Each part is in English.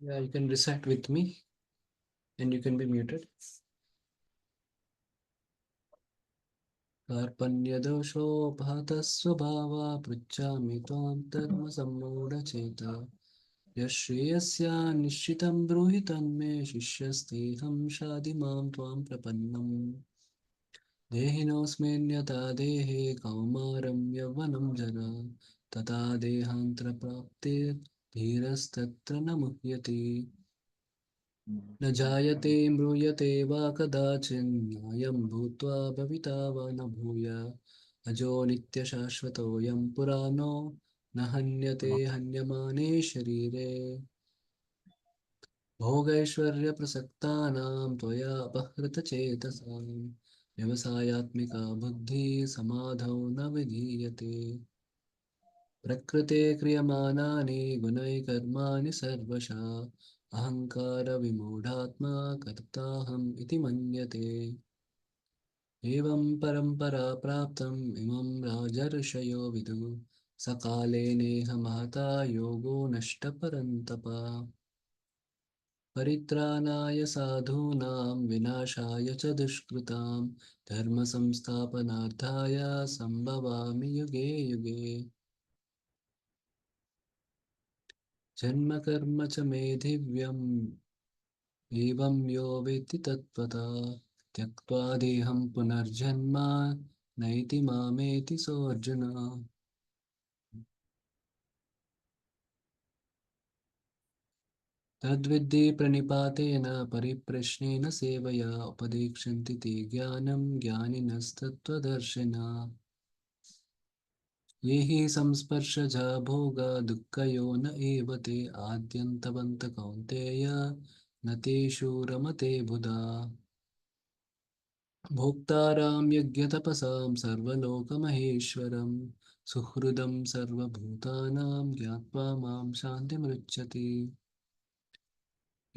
Yeah, you can recite with me and you can be muted. कार्पण्यदोषोपहतः स्वभावा पृच्छामि त्वां धर्मसम्मूढचेता यश्रेयस्या निश्चितं ब्रूहि तन्मे शिष्यस्तेऽहं शाधि मां त्वां प्रपन्नम् देहिनोऽस्मिन्यथा देहे कौमारं यौवनं जरा तथा देहान्तरप्राप्तिर्धीरस्तत्र न मुह्यते न जायते म्रूयते वा कदाचिन्नायं भूत्वा भविता वा न भूय अजो नित्यशाश्वतोऽयं पुराणो न हन्यते हन्यमाने शरीरे भोगैश्वर्यप्रसक्तानां त्वया अपहृतचेतसां व्यवसायात्मिका बुद्धिः समाधौ न विधीयते प्रकृते क्रियमाणानि गुणैकर्माणि सर्वशः अहङ्कारविमूढात्मा कर्ताहम् इति मन्यते एवं परम्परा प्राप्तम् इमं राजर्षयो विदुः सकाले नेह महता योगो नष्टपरन्तप परित्राणाय साधूनां विनाशाय च दुष्कृतां धर्मसंस्थापनार्थाय सम्भवामि युगे युगे जन्म कर्म च मे दिव्यम् एवं यो वेत्ति तत्त्वता त्यक्त्वा देहं पुनर्जन्म नैति मामेति सोऽर्जुन तद्विद्धि प्रणिपातेन परिप्रश्नेन सेवया उपदेक्षन्ति ते ज्ञानं ज्ञानिनस्तत्त्वदर्शिना ये हि संस्पर्शजा भोगा दुःखयो न एव ते आद्यन्तवन्त कौन्तेय न तेषु रमते बुधा भोक्तारां यज्ञतपसां सर्वलोकमहेश्वरं सुहृदं सर्वभूतानां ज्ञात्वा मां शान्तिमृच्छति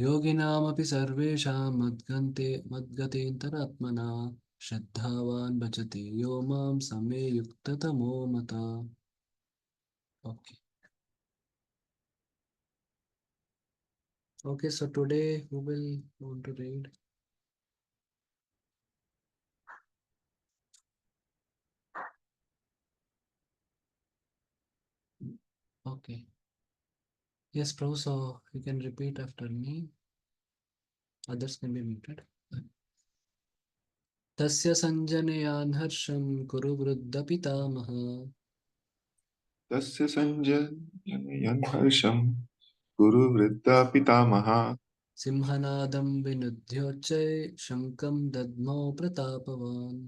योगिनामपि सर्वेषां मद्गतेन्तरात्मना श्रद्धावान् भजते यो मां समे युक्ततमो मता okay okay so today who will want to read okay yes Prabhu, so you can repeat after me, others can be muted. तस्य सञ्जनयान् हर्षं कुरु वृद्धपितामह तस्य सञ्जनयन् हर्षं कुरु वृद्धपितामहः सिंहनादं विनुद्योच्चै शङ्खं दद्मौ प्रतापवान्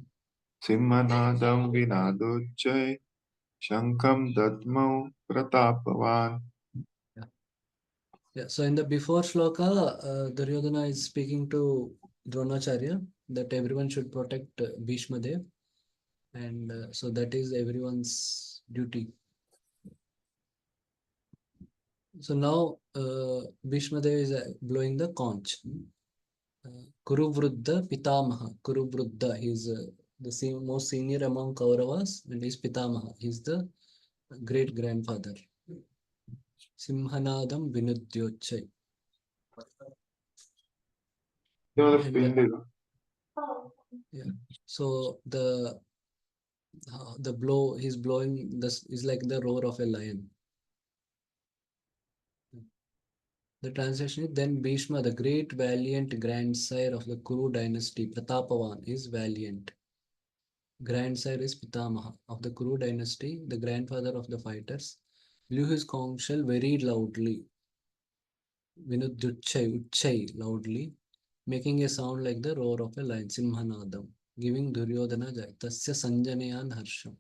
सिंहनादं विनादोच्चै शङ्खं दद्मौ प्रतापवान्. yeah. Yeah, so in the before shloka, Duryodhana is speaking to Dronacharya that everyone should protect Bhishma Dev, and so that is everyone's duty. So now Bhishma Dev is blowing the conch. Kuru Vruddha Pitamaha. Kuru Vruddha, he is the most senior among Kauravas, and he is Pitamaha. He is the great grandfather. Simhanadam Vinudyochai. And yeah, so the blow he's blowing this is like the roar of a lion. The translation is then Bhishma, the great valiant grandsire of the Kuru dynasty, Pratapavan, is valiant. Grandsire is Pitamaha of the Kuru dynasty, the grandfather of the fighters, blew his conch shell very loudly, Vinudyuchai, Uchai, loudly, making a sound like the roar of a lion, Simhanadam, giving Duryodhana jai. Tasya Sanjanayan Harsham.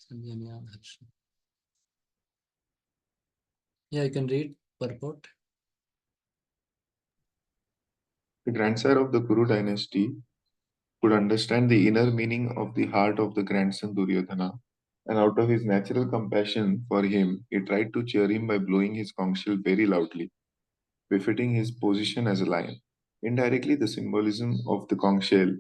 Sanjanayan Harsham. Yeah, you can read purport. The grandsire of the Kuru dynasty could understand the inner meaning of the heart of the grandson Duryodhana, and out of his natural compassion for him, he tried to cheer him by blowing his conch shell very loudly, befitting his position as a lion. Indirectly, the symbolism of the conch shell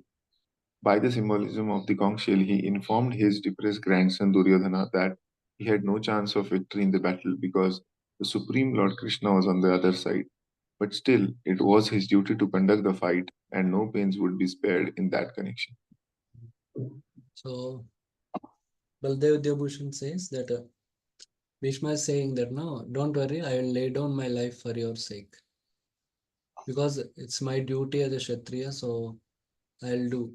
By the symbolism of the conch shell, he informed his depressed grandson Duryodhana that he had no chance of victory in the battle because the Supreme Lord Krishna was on the other side. but still it was his duty to conduct the fight, and no pains would be spared in that connection. So Baldev Devbhushan says that Bhishma is saying that no, don't worry, I will lay down my life for your sake because it's my duty as a Kshatriya. So I'll do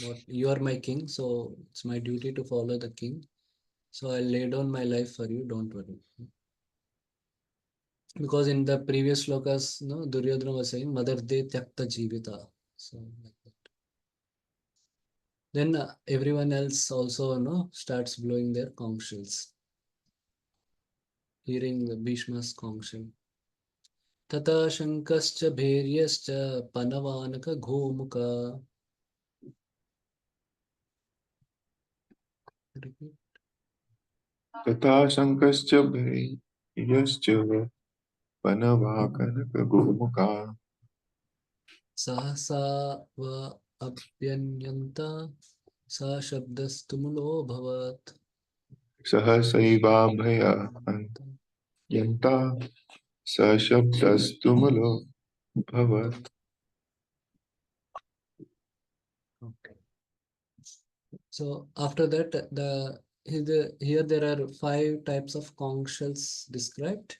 what you are my king. So it's my duty to follow the king. So I'll lay down my life for you. Don't worry. Because in the previous slokas, no, Duryodhana was saying, Mother De Tyakta Jivita. So like that. Then everyone else also starts blowing their conch shells, hearing the Bhishma's conch shell. तथा शङ्कश्च भैर्यश्च पनवानकघोमुका. तथा शङ्कश्च भैर्यश्च पनवाकनकगोमुखा सहसा व अभ्यन्यन्त सशब्दस्तुमुलोऽभवत्. सहसैवाभयन्ता सशब्दस्तुमुलोऽभवत्. Okay. So after that, here there are five types of conch shells described: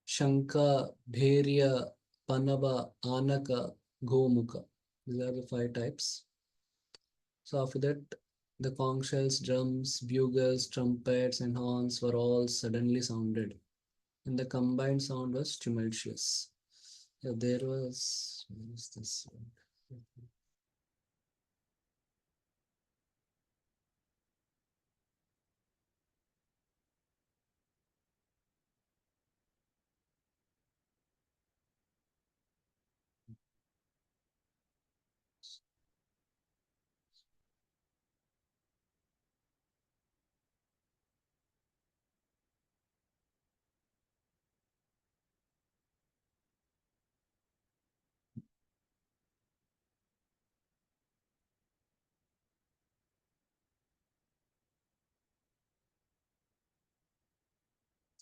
Shanka, Bhairya, Panava, Anaka, Gomukha. These are the five types. So after that, the conch shells, drums, bugles, trumpets, and horns were all suddenly sounded, and the combined sound was tumultuous. Yeah, where is this one?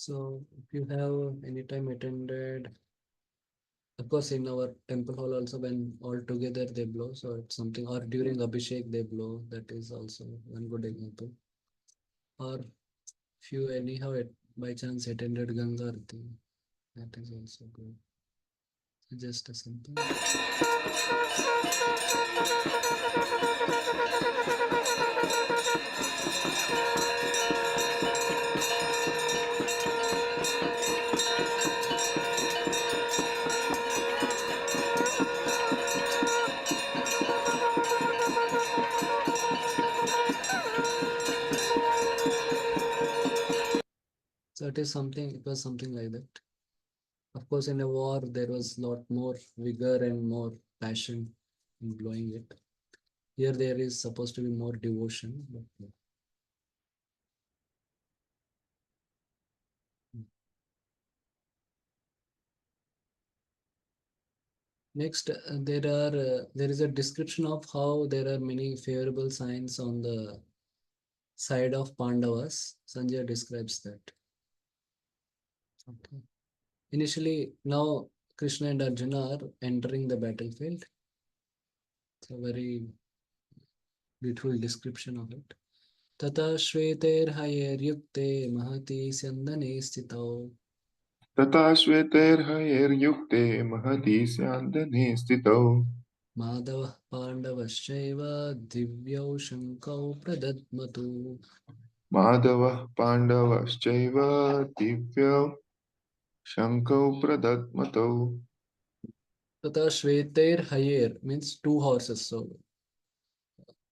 So if you have any time attended, of course, in our temple hall also when all together they blow, so it's something, or during Abhishek they blow, that is also one good example. Or if you anyhow by chance attended Ganga Aarti, that is also good. So just a simple. So it is something, it was something like that. Of course, in a war, there was a lot more vigor and more passion in blowing it. Here, there is supposed to be more devotion. But yeah. Next, there is a description of how there are many favorable signs on the side of Pandavas. Sanjay describes that. Okay. Initially, now Krishna and Arjuna are entering the battlefield. It's a very beautiful description of it. ततः श्वेतैर्हयैर्युक्ते महति स्यन्दने स्थितौ तथा श्वेतैर्हयैर्युक्ते महती स्यान्दने स्थितौ माधवः पाण्डवश्चैव दिव्यौ शङ्कौ प्रदद्मतु. माधवः पाण्डवश्चैव दिव्यौ शङ्खौ प्रदत्मतौ. ततः श्वेतैर्हयैर् means two horses. So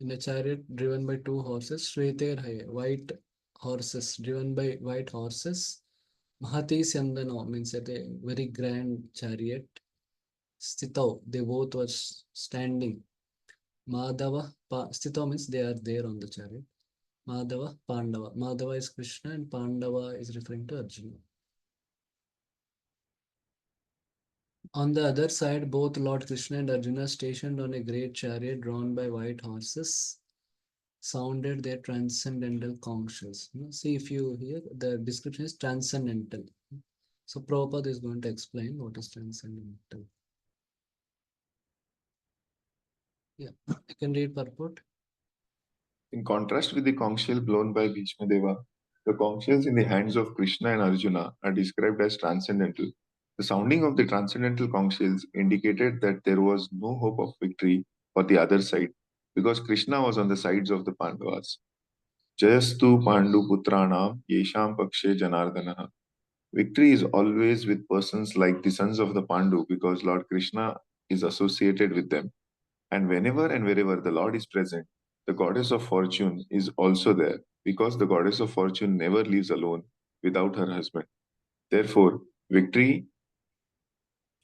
in a chariot driven by two horses, Shveter white horses driven by white horses. Mahati Syandano means that a very grand chariot. Stito, they both were standing. Madhava, Stito means they are there on the chariot. Madhava, Pandava. Madhava is Krishna and Pandava is referring to Arjuna. On the other side, both Lord Krishna and Arjuna stationed on a great chariot drawn by white horses sounded their transcendental conch shells. See, if you hear the description is transcendental. So Prabhupada is going to explain what is transcendental. Yeah, you can read purport. In contrast with the conch shell blown by Bhishma Deva, the conch shells in the hands of Krishna and Arjuna are described as transcendental. The sounding of the transcendental conch shells indicated that there was no hope of victory for the other side because Krishna was on the sides of the Pandavas. Jayastu Pandu Putranam Yesham Pakshe Janardana. Victory is always with persons like the sons of the Pandu because Lord Krishna is associated with them. And whenever and wherever the Lord is present, the goddess of fortune is also there because the goddess of fortune never leaves alone without her husband. Therefore, victory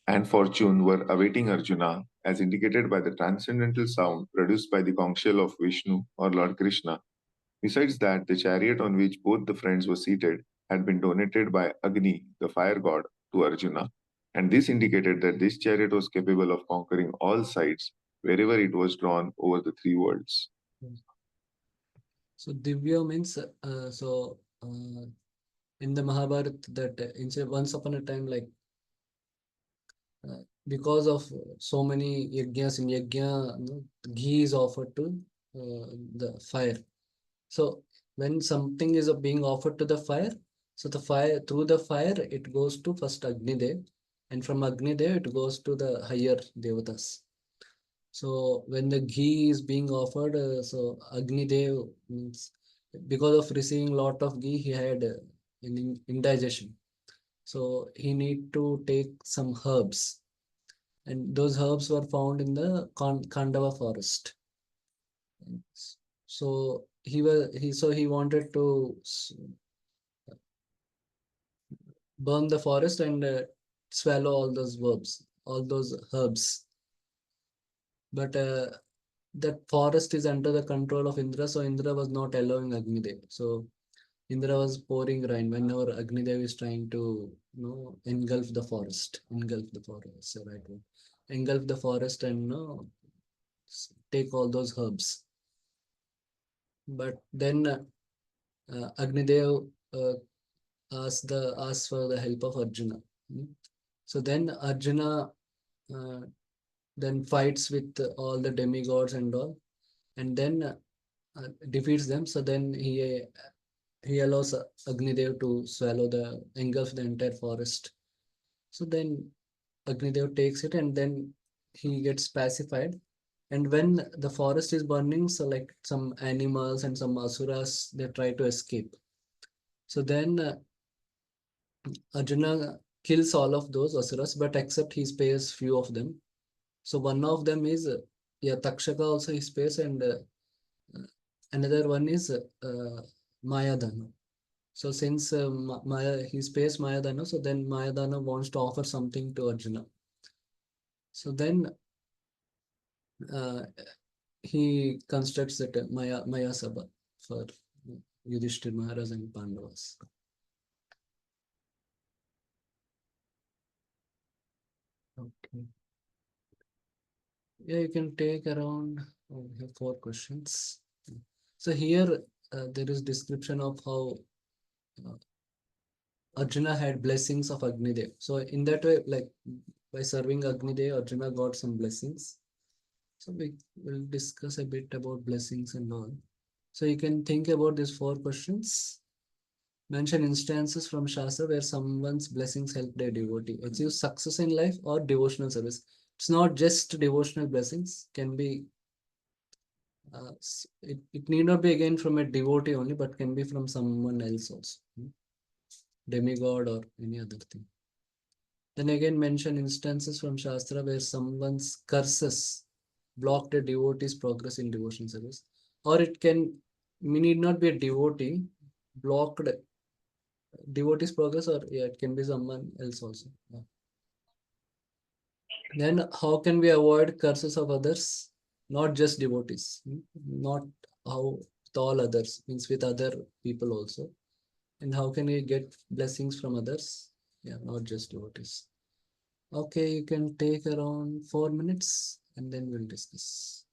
and fortune were awaiting Arjuna as indicated by the transcendental sound produced by the conch shell of Vishnu or Lord Krishna. Besides that, the chariot on which both the friends were seated had been donated by Agni, the fire god, to Arjuna. And this indicated that this chariot was capable of conquering all sides wherever it was drawn over the three worlds. So Divya means in the Mahabharata that once upon a time, like because of so many yajnas in yajna, ghee is offered to the fire. So when something is being offered to the fire, so the fire through the fire it goes to first Agni Dev, and from Agni Dev it goes to the higher devatas. So when the ghee is being offered, so Agni Dev means because of receiving lot of ghee, he had indigestion. So he need to take some herbs, and those herbs were found in the Kandava forest. So he wanted to burn the forest and swallow all those herbs. But that forest is under the control of Indra, so Indra was not allowing Agnidev. So Indra was pouring rain whenever Agnidev is trying to engulf the forest, so right word. Engulf the forest and take all those herbs. But then Agnidev asks for the help of Arjuna. Hmm. So then Arjuna uh, then fights with all the demigods and all, and then defeats them. So then he allows Agnidev to engulf the entire forest. So then Agnidev takes it, and then he gets pacified. And when the forest is burning, so like some animals and some asuras, they try to escape. So then Arjuna kills all of those asuras, but except he spares few of them. So one of them is Takshaka also he spares, and another one is Mayadana. So since he spares Mayadana, so then Mayadana wants to offer something to Arjuna. So then uh, he constructs that Maya Sabha for Yudhishthir Maharaj and Pandavas. Okay. Yeah, you can take around we have 4 questions. So here there is description of how uh, Arjuna had blessings of Agnidev. So in that way, like by serving Agnidev, Arjuna got some blessings. So we will discuss a bit about blessings and all. So you can think about these 4 questions. Mention instances from Shastra where someone's blessings helped a devotee achieve success in life or devotional service. It's not just devotional blessings, can be it need not be again from a devotee only, but can be from someone else also, demigod or any other thing. Then again mention instances from Shastra where someone's curses blocked a devotee's progress in devotion service. Or it can need not be a devotee, blocked devotee's progress, or yeah, it can be someone else also. Yeah. Then how can we avoid curses of others? Not just devotees, not how with all others, means with other people also. And how can we get blessings from others? Yeah, not just devotees. Okay, you can take around 4 minutes and then we'll discuss.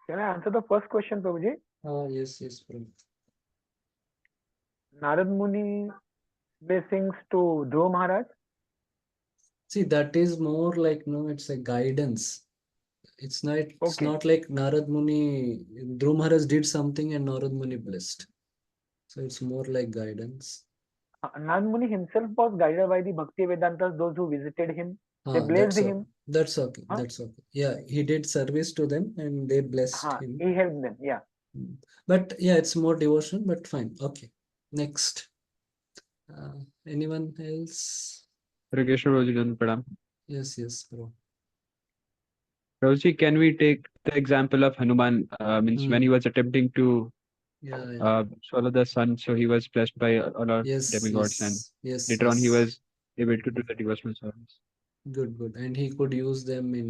Can I answer the first question, Prabhuji? Yes, yes, bro. Narad Muni blessings to Dhruv Maharaj. See, that is more like, no, it's a guidance. It's Okay. not like Narad Muni, Dhruv Maharaj did something and Narad Muni blessed. So it's more like guidance. Narad Muni himself was guided by the Bhakti Vedantas, those who visited him. They blessed him. That's okay. Huh? That's okay. Yeah, he did service to them and they blessed him. He helped them. Yeah. But yeah, it's more devotion, but fine. Okay. Next. Anyone else? Hare Krishna, Prabhuji, Pradam. Yes, yes, bro. Prabhuji, can we take the example of Hanuman? Means when he was attempting to Yeah, yeah. swallow the sun, so he was blessed by all our Yes, demigods, and yes, yes, later on he yes. was able to do the devotional service. Good, good. And he could use them in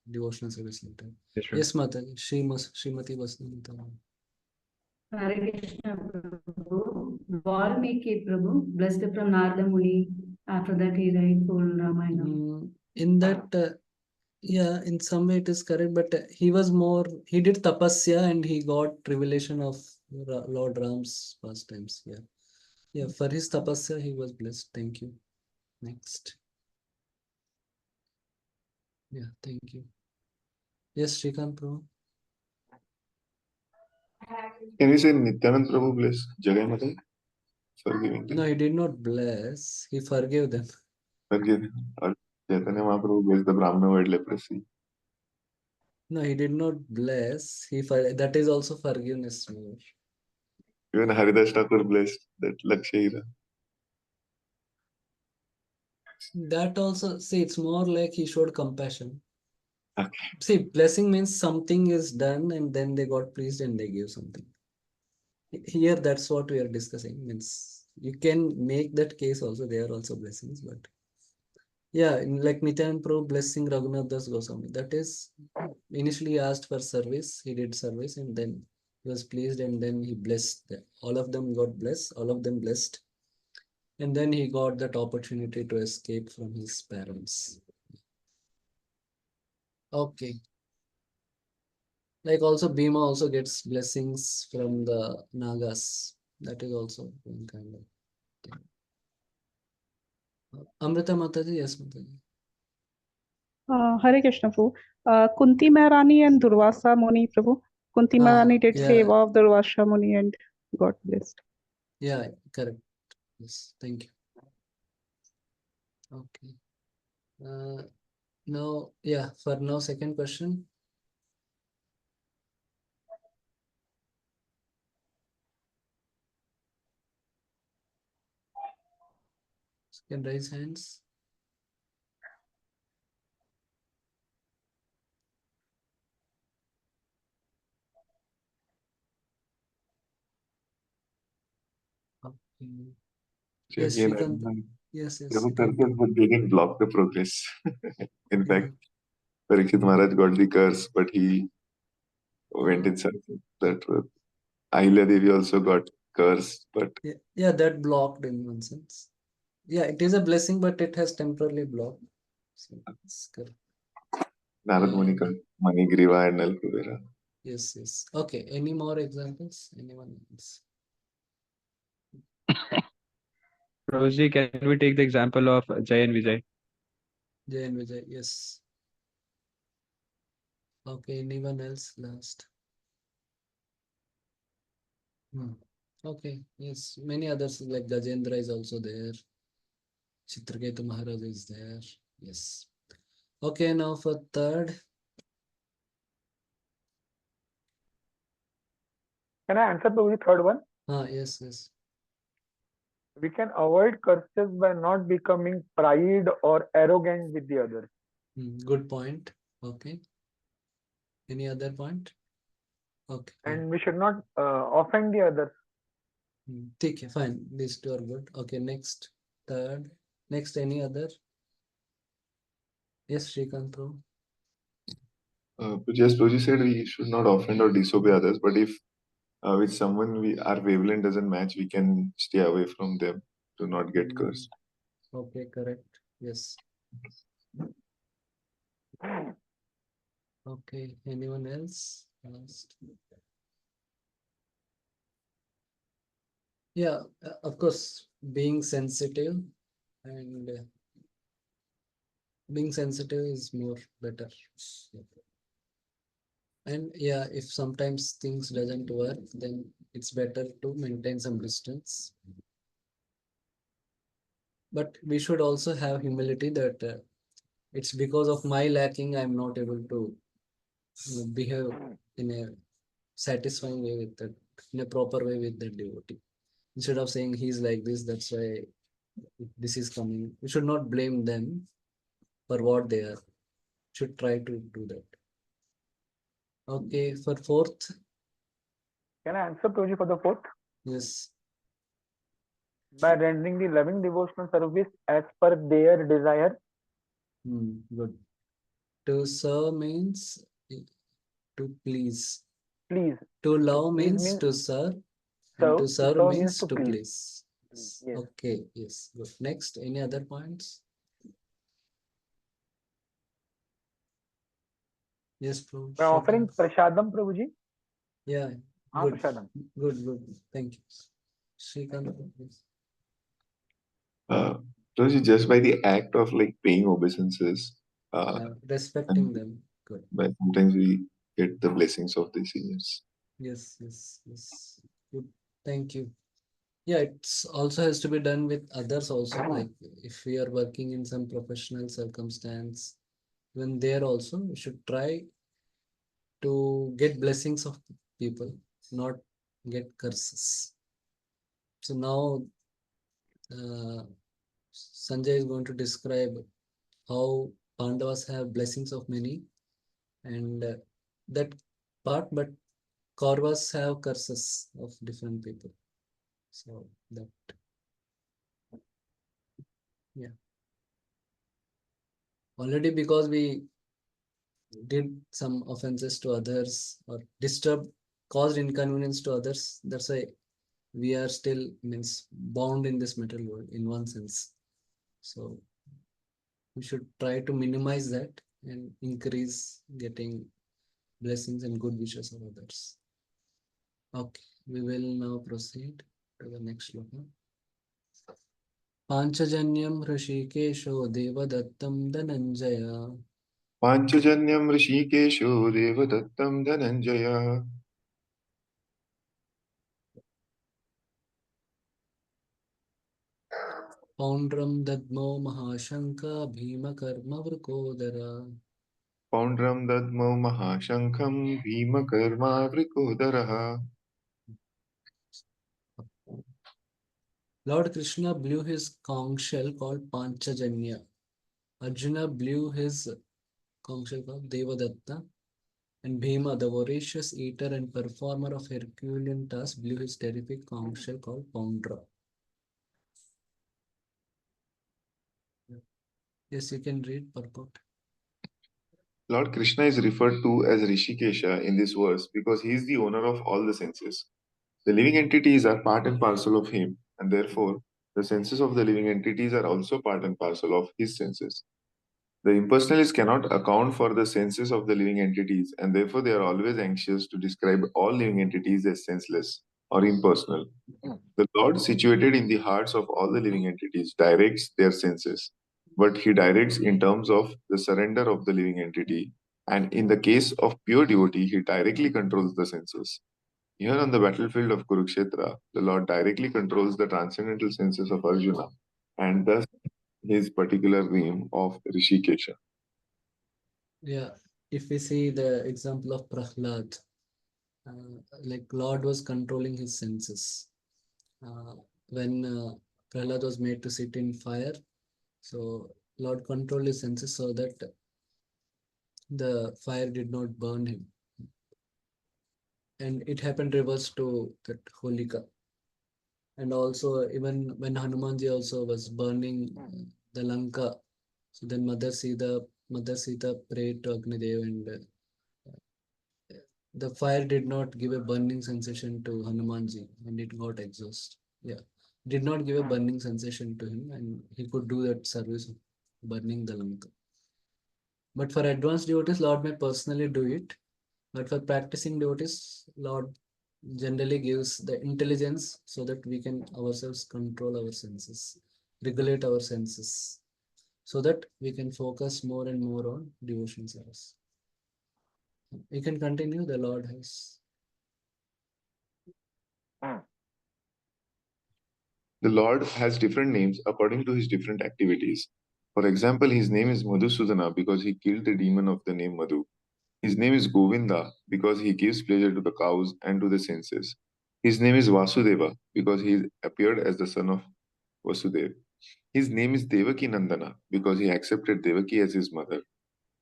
devotional service later. Yes, sure. Yes, Mata. Srimati Vasnanta. Hare Krishna Prabhu. Valmiki Prabhu, blessed from Narada Muni. After that, he write full Ramayana. In that, yeah, in some way it is correct, but he did tapasya and he got revelation of Lord Ram's pastimes. Yeah. Yeah, for his tapasya, he was blessed. Thank you. Next. Yeah, thank you. Yes, Srikant Prabhu. Can you say Nityanand Prabhu bless Jagai Mata for giving them? No, he did not bless. He forgave them. Forgive. Or Chaitanya Mahaprabhu blessed the Brahmana with leprosy. No, he did not bless. That is also forgiveness more. Even Haridas Thakur blessed that Lakshya. That also, see, it's more like he showed compassion. Okay. See, blessing means something is done and then they got pleased and they give something. Here, that's what we are discussing. Means you can make that case also. They are also blessings, but yeah, like Nityan Prabhu blessing Raghunath Das Goswami. That is initially he asked for service. He did service and then he was pleased and then he blessed them. All of them got blessed. All of them blessed. And then he got that opportunity to escape from his parents. Okay. Like also Bhima also gets blessings from the Nagas. That is also one kind of thing. Amrita Mataji, yes, Mataji. Hare Krishna Prabhu. Kunti Maharani and Durvasa Muni Prabhu. Kunti Maharani did Yeah, favor of Durvasa Muni and got blessed. yeah, correct. Yes, thank you. Okay. Now, yeah, for now, second question. You can raise hands. Mm. So Yes, again, Shrikant. Yes, Prabhu Shrikant. curses, but they didn't block the progress. In Yeah. fact, Parikshit Maharaj got the curse, but he went in circle. That Ahilya Devi also got cursed, but Yeah, that blocked in one sense. Yeah, it is a blessing, but it has temporarily blocked. So it's correct. Narad Muni got Manigriva and Nalkuvera. Yes, yes. Okay. Any more examples? Anyone else? Prabhuji, can we take the example of Jay and Vijay? Jay and Vijay. Yes. Okay. Anyone else last? Okay. Yes. Many others like Gajendra is also there. Chitraketu Maharaj is there. Yes. Okay. Now for third. Can I answer the third one? Yes, yes. We can avoid curses by not becoming pride or arrogant with the others. Good point. Okay. Any other point? Okay. And we should not offend the others. Okay, fine. These two are good. Okay, next, third. Next, any other? Yes, Shrikant Pro. Just Prabhuji said we should not offend or disobey others, but if with someone our wavelength doesn't match, we can stay away from them to not get cursed. Okay, correct. Yes. Okay, anyone else? Last. Yeah, of course, being sensitive and being sensitive is more better. And yeah, if sometimes things doesn't work, then it's better to maintain some distance. But we should also have humility that it's because of my lacking I'm not able to behave in a satisfying way with that, in a proper way with that devotee. Instead of saying he's like this, that's why this is coming. We should not blame them for what they are. Should try to do that. Okay, for fourth. Can I answer Prabhuji for the fourth? Yes. By rendering the loving devotional service as per their desire. Good. To serve means to please. Please. To love Please means means to serve, and serve. to To serve serve means means to to please. please. Yes. Okay, yes, good. Next, any other points? Yes, Prabhu. By offering Shrikant. prasadam, Prabhuji. Yeah, good, good. Thank you. Shrikant, please. Prabhuji, just by the act of like paying obeisances, Respecting and them. Good. by sometimes we get the blessings of the seniors. Yes, yes, yes. Good. Thank you. Yeah, it's also has to be done with others also. Like if we are working in some professional circumstance, when there also we should try to get blessings of people, not get curses. So now Sanjay is going to describe how Pandavas have blessings of many and that part, but Kauravas have curses of different people. So that, yeah. Already because we did some offenses to others or disturbed, caused inconvenience to others, that's why we are still means bound in this material world in one sense. So we should try to minimize that and increase getting blessings and good wishes of others. Okay, we will now proceed to the next sloka. Panchajanyam Hrishikesho Devadattam Dhananjaya. Panchajanyam Rishikesho Devadattam Dhananjaya. Poundram Dadmo Mahashanka Bhima Karma Vrkodara. Poundram Dadmau Mahashankham Bhima Karma Vrikodaraha. Lord Krishna blew his conch shell called Panchajanya. Arjuna blew his conch shell called Devadatta. And Bhima, the voracious eater and performer of Herculean tasks, blew his terrific conch shell called Poundra. Yes, you can read purport. Lord Krishna is referred to as Rishikesha in this verse because he is the owner of all the senses. The living entities are part and parcel of him, and therefore the senses of the living entities are also part and parcel of his senses. The impersonalists cannot account for the senses of the living entities, and therefore they are always anxious to describe all living entities as senseless or impersonal. The Lord, situated in the hearts of all the living entities, directs their senses, but he directs in terms of the surrender of the living entity, and in the case of pure devotee, he directly controls the senses. Here on the battlefield of Kurukshetra, the Lord directly controls the transcendental senses of Arjuna, and thus his particular name of Rishikesha. Yeah, if we see the example of Prahlad, like Lord was controlling his senses. When Prahlad was made to sit in fire, so Lord controlled his senses so that the fire did not burn him. And it happened reverse to that Holika. And also even when Hanumanji also was burning the Lanka, so then Mother Sita prayed to Agnidev, and the fire did not give a burning sensation to Hanumanji, and it got exhaust. Yeah, did not give a burning sensation to him, and he could do that service of burning the Lanka. But for advanced devotees, Lord may personally do it. But for practicing devotees, Lord generally gives the intelligence so that we can ourselves control our senses, regulate our senses, so that we can focus more and more on devotion service. We can continue. The Lord has. The Lord has different names according to his different activities. For example, his name is Madhusudana because he killed the demon of the name Madhu. His name is Govinda because he gives pleasure to the cows and to the senses. His name is Vasudeva because he appeared as the son of Vasudeva. His name is Devaki Nandana because he accepted Devaki as his mother.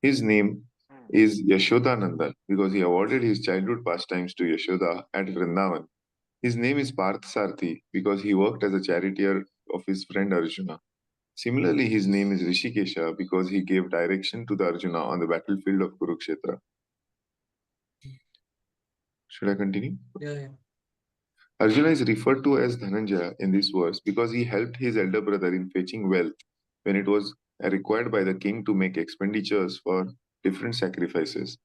His name is Yashodananda because he awarded his childhood pastimes to Yashoda at Vrindavan. His name is Parthasarthi because he worked as a charioteer of his friend Arjuna. Similarly, his name is Rishikesha because he gave direction to the Arjuna on the battlefield of Kurukshetra. Should I continue? Yeah. Arjuna is referred to as Dhananjaya in this verse because he helped his elder brother in fetching wealth when it was required by the king to make expenditures for different sacrifices.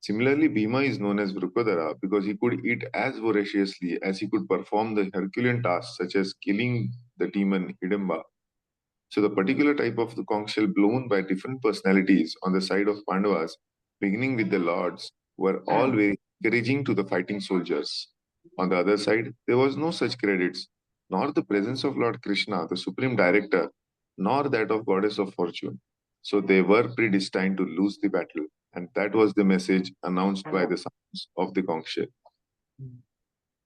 Similarly, Bhima is known as Vrukodara because he could eat as voraciously as he could perform the Herculean tasks such as killing the demon Hidimba. So the particular type of the conch shell blown by different personalities on the side of Pandavas, beginning with the lords, were all very encouraging to the fighting soldiers. On the other side, there was no such credits, nor the presence of Lord Krishna, the supreme director, nor that of goddess of fortune. So they were predestined to lose the battle, and that was the message announced by the sounds of the conch shell.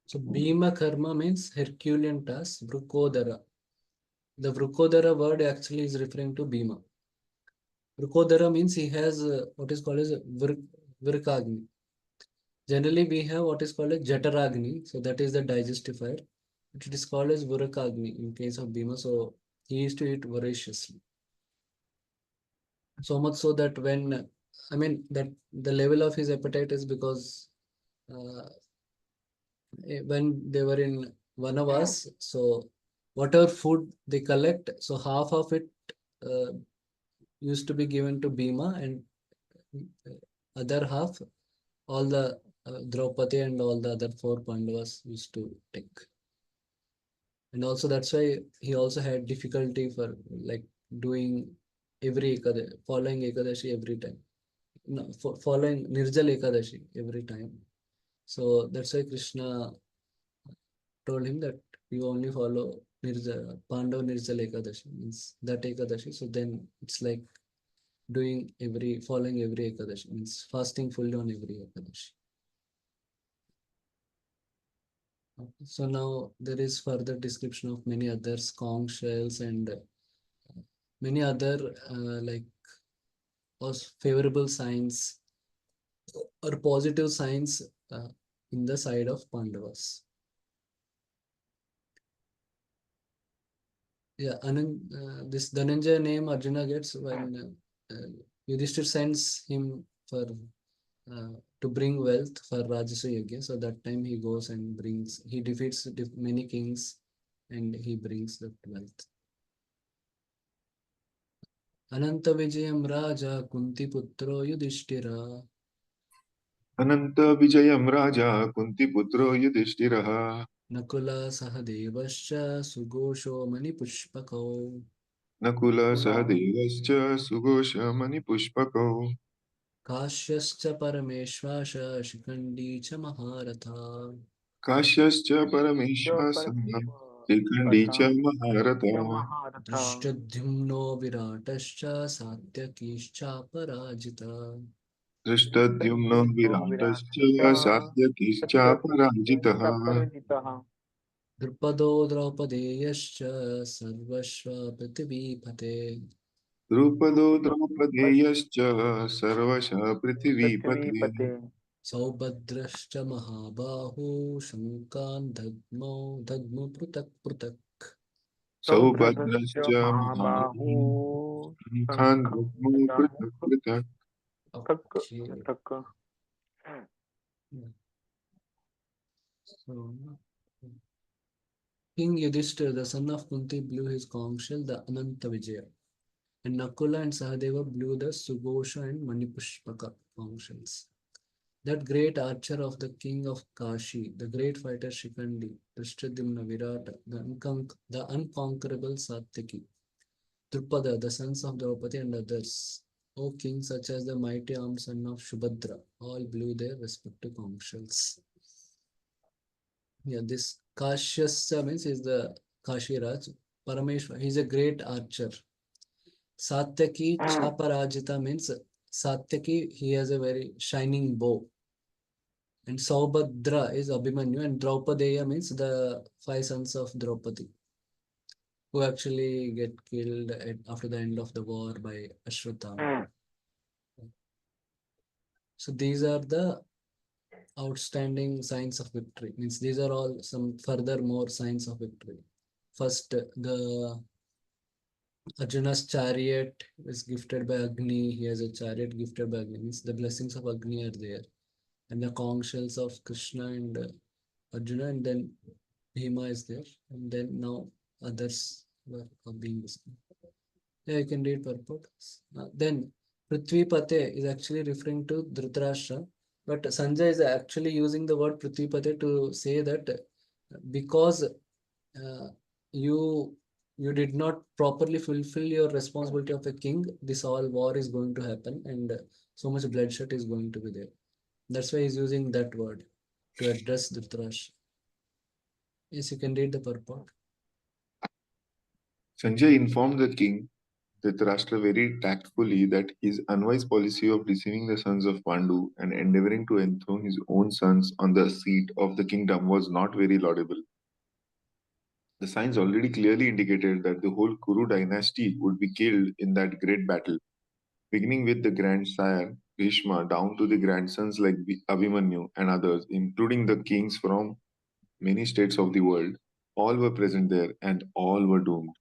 So Bhima Karma means Herculean task, Vrukodara. The Vrukodara word actually is referring to Bhima. Vrukodara means he has what is called as Virkagni. Generally, we have what is called as Jataragni, so that is the digestive fire. It is called as Virakagni in case of Bhima, so he used to eat voraciously. So much so that that the level of his appetite is because uh, when they were in Vanavas, so whatever food they collect, so half of it uh, used to be given to Bhima, and other half, all the Draupadi and all the other four Pandavas used to take. And also that's why he also had difficulty for like doing following Ekadashi every time. No, following Nirjal Ekadashi every time. So that's why Krishna told him that you only follow Pandav Nirjal Ekadashi, means that Ekadashi. So then it's like following every Ekadashi, means fasting fully on every Ekadashi. Okay. So now there is further description of many other conch shells and many other favorable signs or positive signs in the side of Pandavas. Yeah, this Dhananjaya name Arjuna gets when Yudhishthir sends him for to bring wealth for Rajasuya Yajna. So that time he goes and he defeats many kings and he brings that wealth. Ananta Vijayam Raja Kunti Putro Yudhishthira अनंत विजयम राजा कुंती पुत्रो युधिष्ठिरः Nakula Sahadevascha Sughosho Manipushpakau Nakul सहदेवश्च सुघोषमणिपुष्पकौ Kashyascha Parameshwasha Shikandi Cha Maharatha काश्यश्च च परमेश्वासः शिखण्डी परमेश्वरः च महारथः च महारथः Drishtadyumno Viratascha Satyakishcha धृष्टद्युम्नो तद्युम्नो विराटश्च विराटश्च सात्यकीश्चापराजितः सत्यकीश्चापराजितः द्रुपदो द्रौपदेयश्च सर्वस्वपृथिवीपते द्रुपदो द्रौपदेयश्च सर्वशः पृथिवीपते पृथ्वीपते सौभद्रश्च महाबाहु शङ्कान् दद्मो पृथक् पृथक् सौभद्रश्च सौभद्रश्च महाबाहु महाबाहुः खान् शङ्खं दद्मो ददामि पृथक् पृथक् पृथक् Okay. पृथक् So, King Yudhishthira, the son of Kunti, blew his conch shell, the Ananta Vijaya, and Nakula and Sahadeva blew the Sughosha and Manipushpaka conch shells. That great archer of the king of Kashi, the great fighter Shikandi, Drishtadyumna Virata, the unconquerable Satyaki, Drupada, the sons of Draupadi and others, O kings such as the mighty armed son of Shubhadra, all blew their respective conch shells. Yeah, this Kashyasya means is the Kashiraj. Parameshwar, he's a great archer. Satyaki Chaparajita means Satyaki, he has a very shining bow. And Saubhadra is Abhimanyu, and Draupadeya means the five sons of Draupadi, who actually get killed after the end of the war by Ashwatthama. So these are the outstanding signs of victory. Means these are all some further more signs of victory. First, the Arjuna's chariot is gifted by Agni. He has a chariot gifted by Agni. Means the blessings of Agni are there. And the conch shells of Krishna and Arjuna, and then Bhima is there. And then now others are being listed. Yeah, you can read purport. Then Prithvipate is actually referring to Dhritarashtra, but Sanjay is actually using the word Prithvipate to say that because you did not properly fulfill your responsibility of a king, this all war is going to happen and so much bloodshed is going to be there. That's why he's using that word to address Dhritarashtra. Yes, you can read the purport. Sanjay informed the king, Dhritarashtra, very tactfully that his unwise policy of deceiving the sons of Pandu and endeavoring to enthrone his own sons on the seat of the kingdom was not very laudable. The signs already clearly indicated that the whole Kuru dynasty would be killed in that great battle, beginning with the grandsire Bhishma down to the grandsons like Abhimanyu and others, including the kings from many states of the world. All were present there and all were doomed.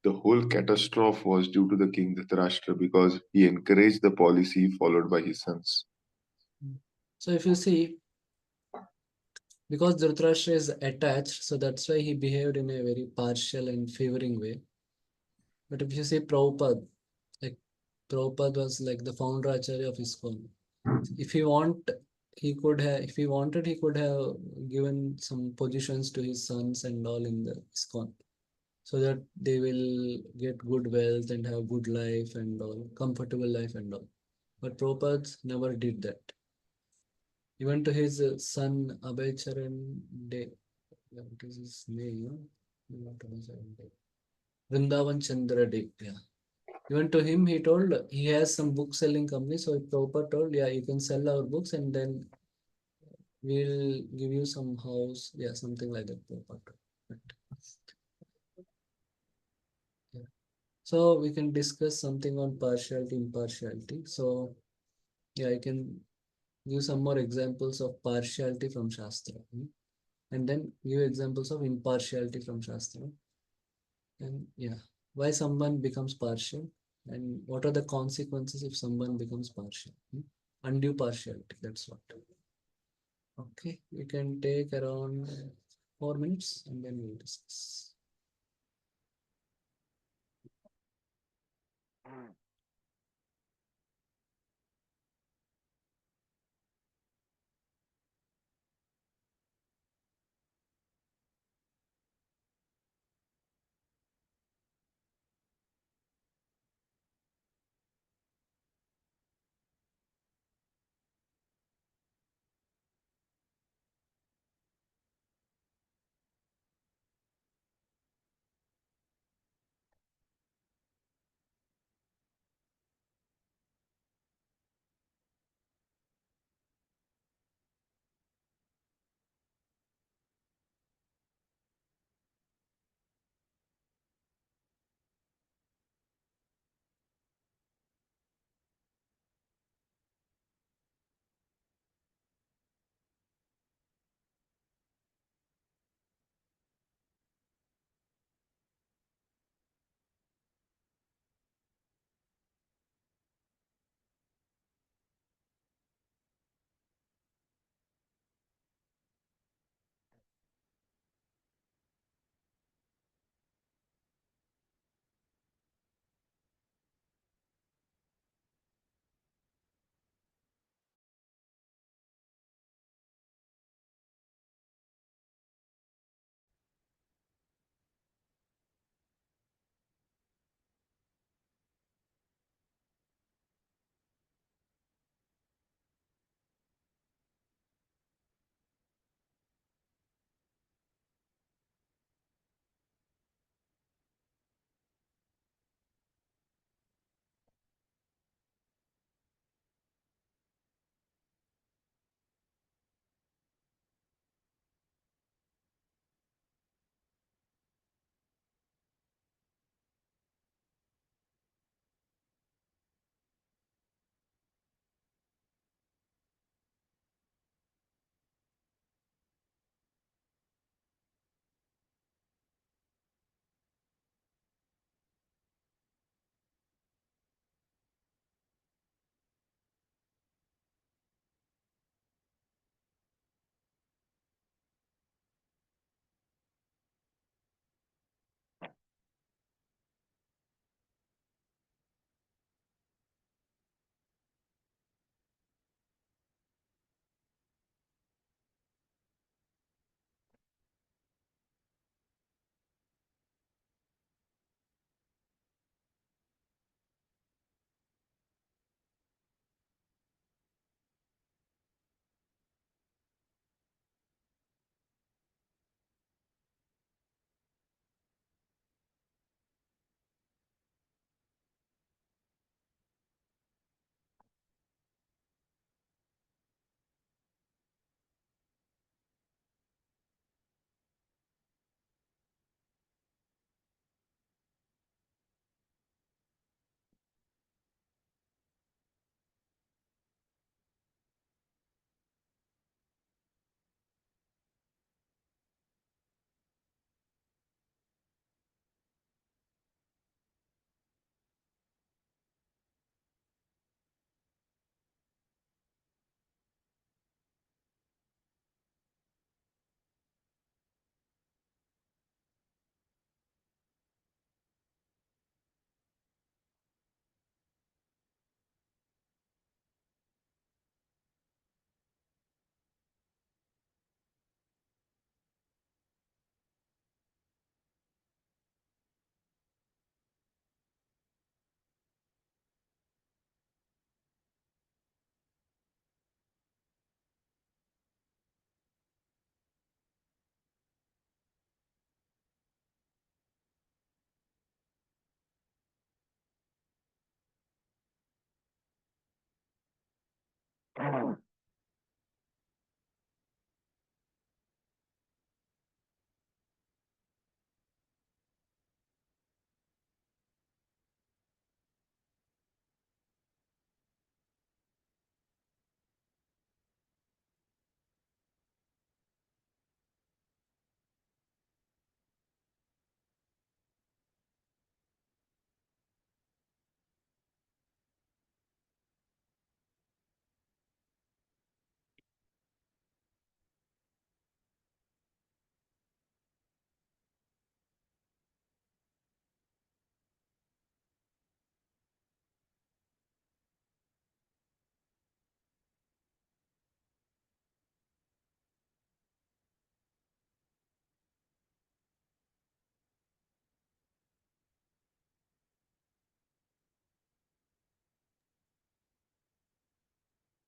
The whole catastrophe was due to the king Dhritarashtra because he encouraged the policy followed by his sons. So if you see, because Dhritarashtra is attached, so that's why he behaved in a very partial and favoring way. But if you see Prabhupada, like Prabhupada was like the founder Acharya of ISKCON. If if he wanted, he could have given some positions to his sons and all in the ISKCON, so that they will get good wealth and have good life and all, comfortable life and all. But Prabhupada never did that. Even to his son Abhay Charan De, what is his name? Vrindavan Chandra De. Yeah. Even to him, he told he has some book selling company. So Prabhupada told, yeah, you can sell our books and then we'll give you some house. Yeah, something like that. Prabhupada told. But, yeah. So we can discuss something on partiality, impartiality. So yeah, I can give some more examples of partiality from Shastra. And then give examples of impartiality from Shastra. And yeah, why someone becomes partial and what are the consequences if someone becomes partial? Undue partiality, that's what. Okay, you can take around 4 minutes and then we'll discuss.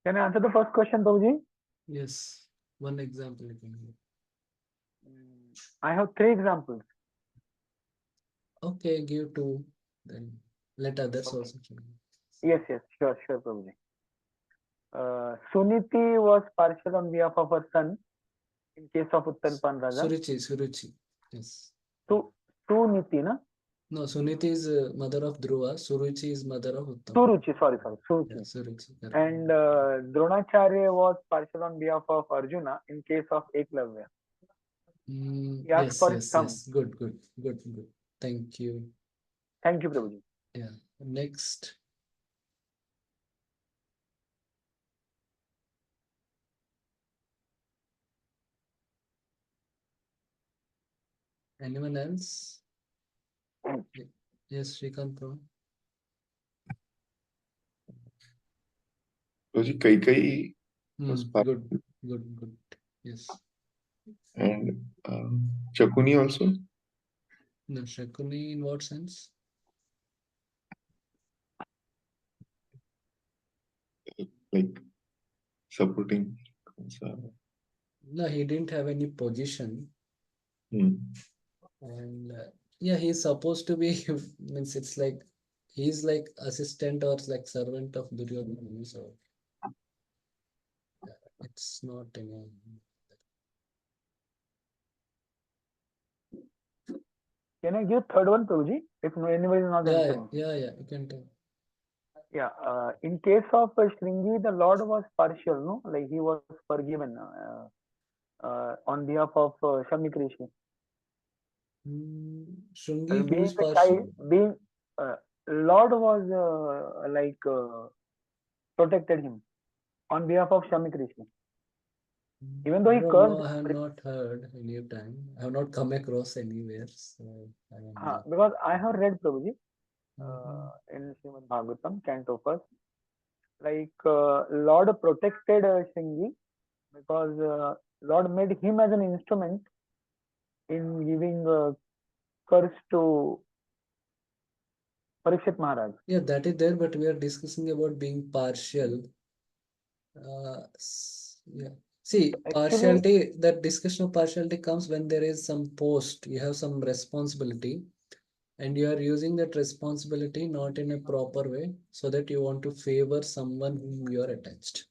Can I answer the first question, Prabhuji? Yes, one example you can give. I have three examples. Okay, give two, then let others Okay. also try. Yes, sure, Prabhuji. Suniti was partial on behalf of her son in case of Uttarpan Raja. Suruchi. Yes. Suniti, na? No, Suniti is mother of Dhruva. Suruchi is mother of Uttam. Suruchi, sorry, Yeah, Suruchi. Suruchi. Correct. And Dronacharya was partial on behalf of Arjuna in case of Eklavya. He asked for his thumb. Yes. Good. Thank you. Thank you, Prabhuji. Yeah. Next. Anyone else? Yes, Srikanth Pro. Prabhuji, Kaikai was Good. Yes. and Shakuni also. No, Shakuni in what sense? Like supporting. No, he didn't have any position. Hmm. And yeah, he's supposed to be, means it's like, he's like assistant or like servant of Duryodhana. So yeah, it's not any. Can I give third one, Prabhuji? If anybody is not answering. Yeah, you can tell. Yeah, in case of Shringi, the Lord was partial, no? Like he was forgiven on behalf of Shamik Rishi. Shringi, who Being is a partial? child, Lord was protected him on behalf of Shamik Rishi. Even though I he don't cursed, know, I have not heard any time. I have not come across anywhere. So I am not. because I have read Prabhuji in Srimad Bhagavatam, Canto first, like Lord protected Shringi because Lord made him as an instrument in giving curse to Parikshit Maharaj. Yeah, that is there, but we are discussing about being partial. Yeah. See, Actually, partiality, that discussion of partiality comes when there is some post, you have some responsibility, and you are using that responsibility not in a proper way, so that you want to favor someone whom you are attached.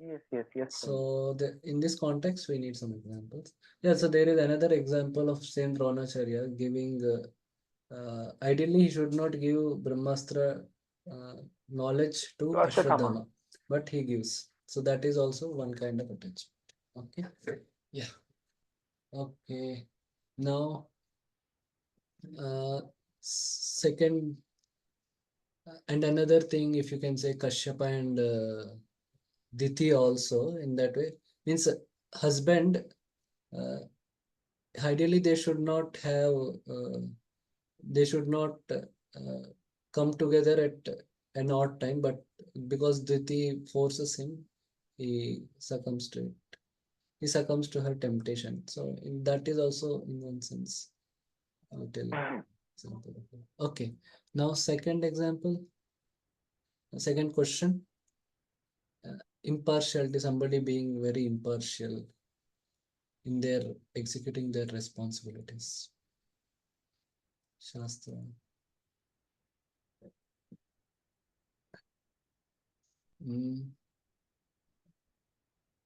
yes. So in this context, we need some examples. Yeah, so there is another example of Saint Dronacharya giving, ideally he should not give Brahmastra knowledge to Ashwatthama. Ashwadhama, but he gives. So that is also one kind of attachment. Okay. Yeah. Okay. Now, second, and another thing, if you can say Kashyapa and Diti also in that way, means husband, ideally they should not come together at an odd time, but because Diti forces him, he succumbs to it. He succumbs to her temptation. So that is also in one sense a little example. Okay. Now second example, second question. Impartiality, somebody being very impartial in their executing their responsibilities. Shastra.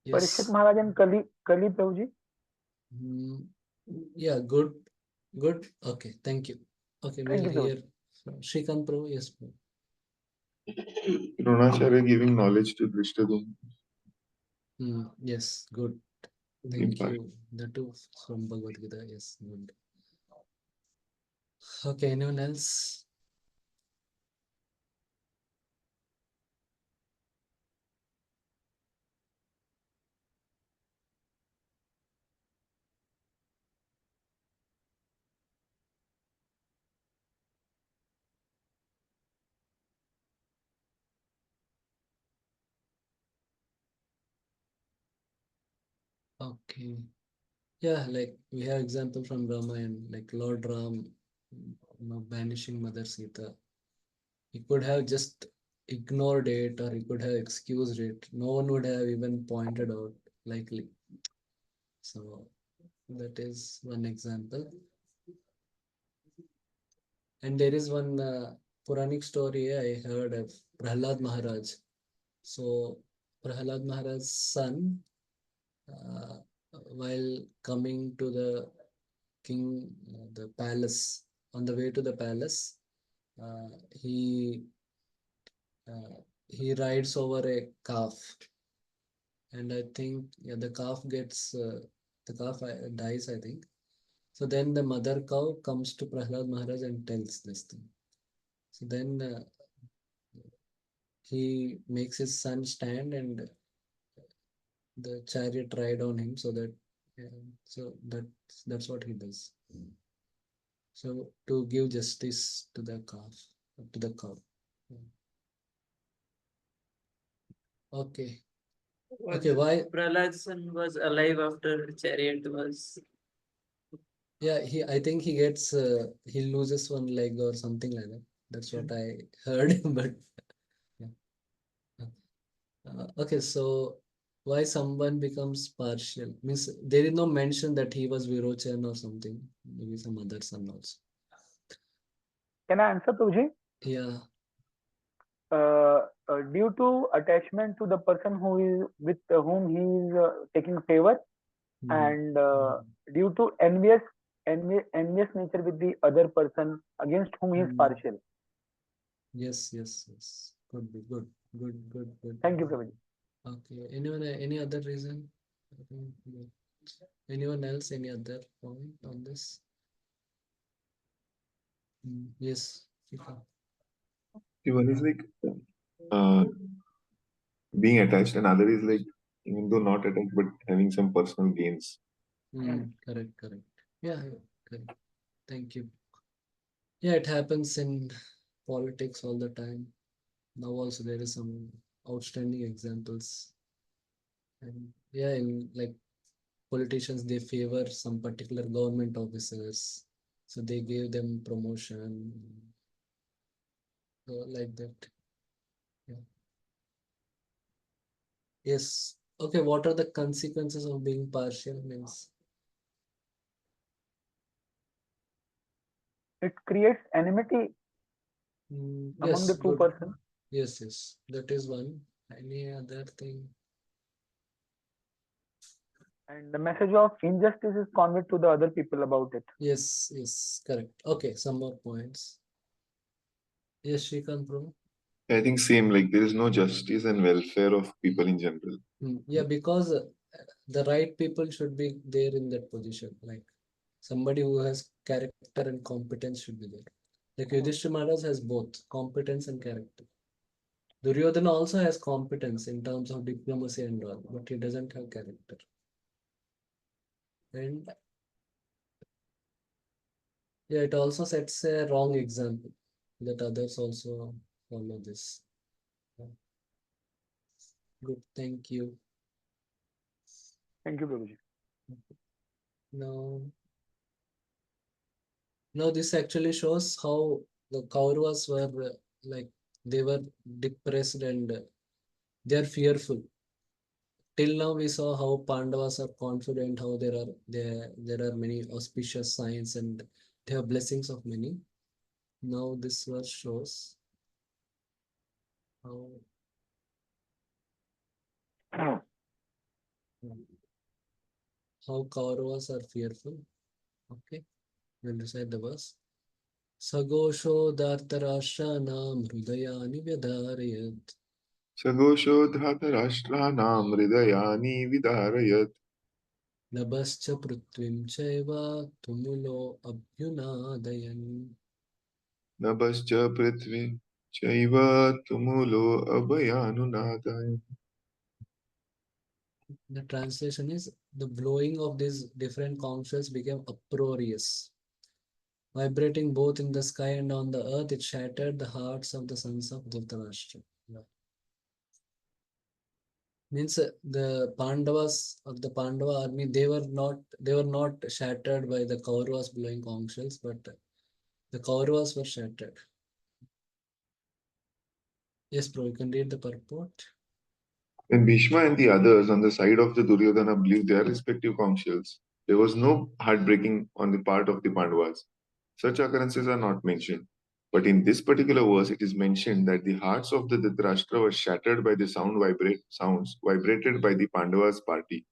Parikshit Yes. Maharaj and Kali Prabhuji. Yeah, good. Okay, thank you. Okay, we'll Thank you, hear Shrikant Prabhu. Yes, Prabhu. Dronacharya giving knowledge to Drishtadyumna. Yes, good. Thank you. The two from Bhagavad Gita. Yes, good. Okay, anyone else? Okay. Yeah, like we have example from Ramayana, like Lord Ram, banishing Mother Sita. He could have just ignored it or he could have excused it. No one would have even pointed out, likely. So that is one example. And there is one Puranic story I heard of Prahlad Maharaj. So Prahlad Maharaj's son, uh, while coming to the king, the palace, on the way to the palace, uh, he he rides over a calf, and I think yeah, the calf dies, I think. So then the mother cow comes to Prahlad Maharaj and tells this thing. So then he makes his son stand and the chariot ride on him so that so that's what he does. So to give justice to the calf, to the cow. Okay. Okay, why? Prahlad's son was alive after chariot was. Yeah, I think he loses one leg or something like that. That's what I heard, but yeah. Okay, so why someone becomes partial? Means there is no mention that he was Virochan or something. Maybe some other son also. Can I answer, Prabhuji? Yeah. Due to attachment to the person who is with whom he is taking favor, and due to envious nature with the other person against whom he is partial. Yes, yes, yes. Could be good. Good. Thank you, Prabhuji. Okay. Anyone, any other reason? Anyone else? Any other point on this? Yes. Shikha. One is like uh, being attached, and other is like even though not attached but having some personal gains. Correct. Yeah, correct. Thank you. Yeah, it happens in politics all the time. Now also there is some outstanding examples. And yeah, in like politicians, they favor some particular government officers. So they gave them promotion. So like that. Yeah. Yes. Okay, what are the consequences of being partial means? It creates enmity among the Yes, two good. persons. Yes. That is one. Any other thing? And the message of injustice is conveyed to the other people about it. Yes, correct. Okay, some more points. Yes, Shrikant, bro. I think same, like there is no justice and welfare of people in general. Yeah, because the right people should be there in that position. Like somebody who has character and competence should be there. Like Yudhishthira Maharaj has both competence and character. Duryodhana also has competence in terms of diplomacy and all, but he doesn't have character. And yeah, it also sets a wrong example that others also follow this. Yeah. Good, thank you. Thank you, Prabhuji. Now, this actually shows how the Kauravas were like they were depressed and they are fearful. Till now, we saw how Pandavas are confident, how there are many auspicious signs and they have blessings of many. Now this verse shows how Kauravas are fearful. Okay, we'll recite the verse. Sagosho Dhartarashranam Hridayani Vyadarayat सघोषो धातराष्ट्राणां हृदयानि विदारयत् Nabascha Prithvim Chaiva Tumulo Abhyunadayan. नभश्च पृथ्वी चैव तुमुलो अभयानुनादाय. The translation is the blowing of these different conch shells became uproarious. Vibrating both in the sky and on the earth, it shattered the hearts of the sons of Dhritarashtra. Yeah. Means the Pandavas of the Pandava army, they were not shattered by the Kauravas blowing conch shells, but the Kauravas were shattered. Yes, bro, you can read the purport. When Bhishma and the others on the side of the Duryodhana believed their respective counsels, there was no heartbreaking on the part of the Pandavas. Such occurrences are not mentioned. But in this particular verse, it is mentioned that the hearts of the Dhritarashtra were shattered by the sounds vibrated by the Pandavas' party.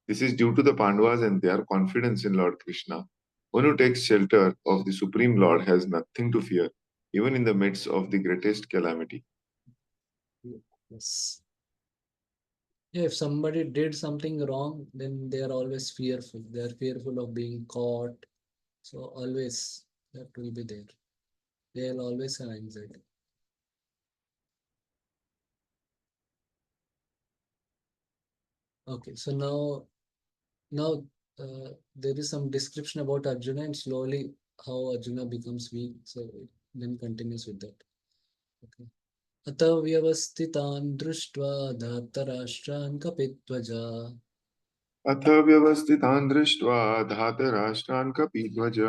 This is due to the Pandavas and their confidence in Lord Krishna. One who takes shelter of the Supreme Lord has nothing to fear, even in the midst of the greatest calamity. Yes. Yeah, if somebody did something wrong, then they are always fearful. They are fearful of being caught. So always that will be there. They'll always have anxiety. Okay, so now there is some description about Arjuna and slowly how Arjuna becomes weak. So it then continues with that. Okay. अथ व्यवस्थितान् दृष्ट्वा धार्तराष्ट्रान् कपिध्वजा अथ व्यवस्थितान् दृष्ट्वा धातराष्ट्रान् कपिध्वज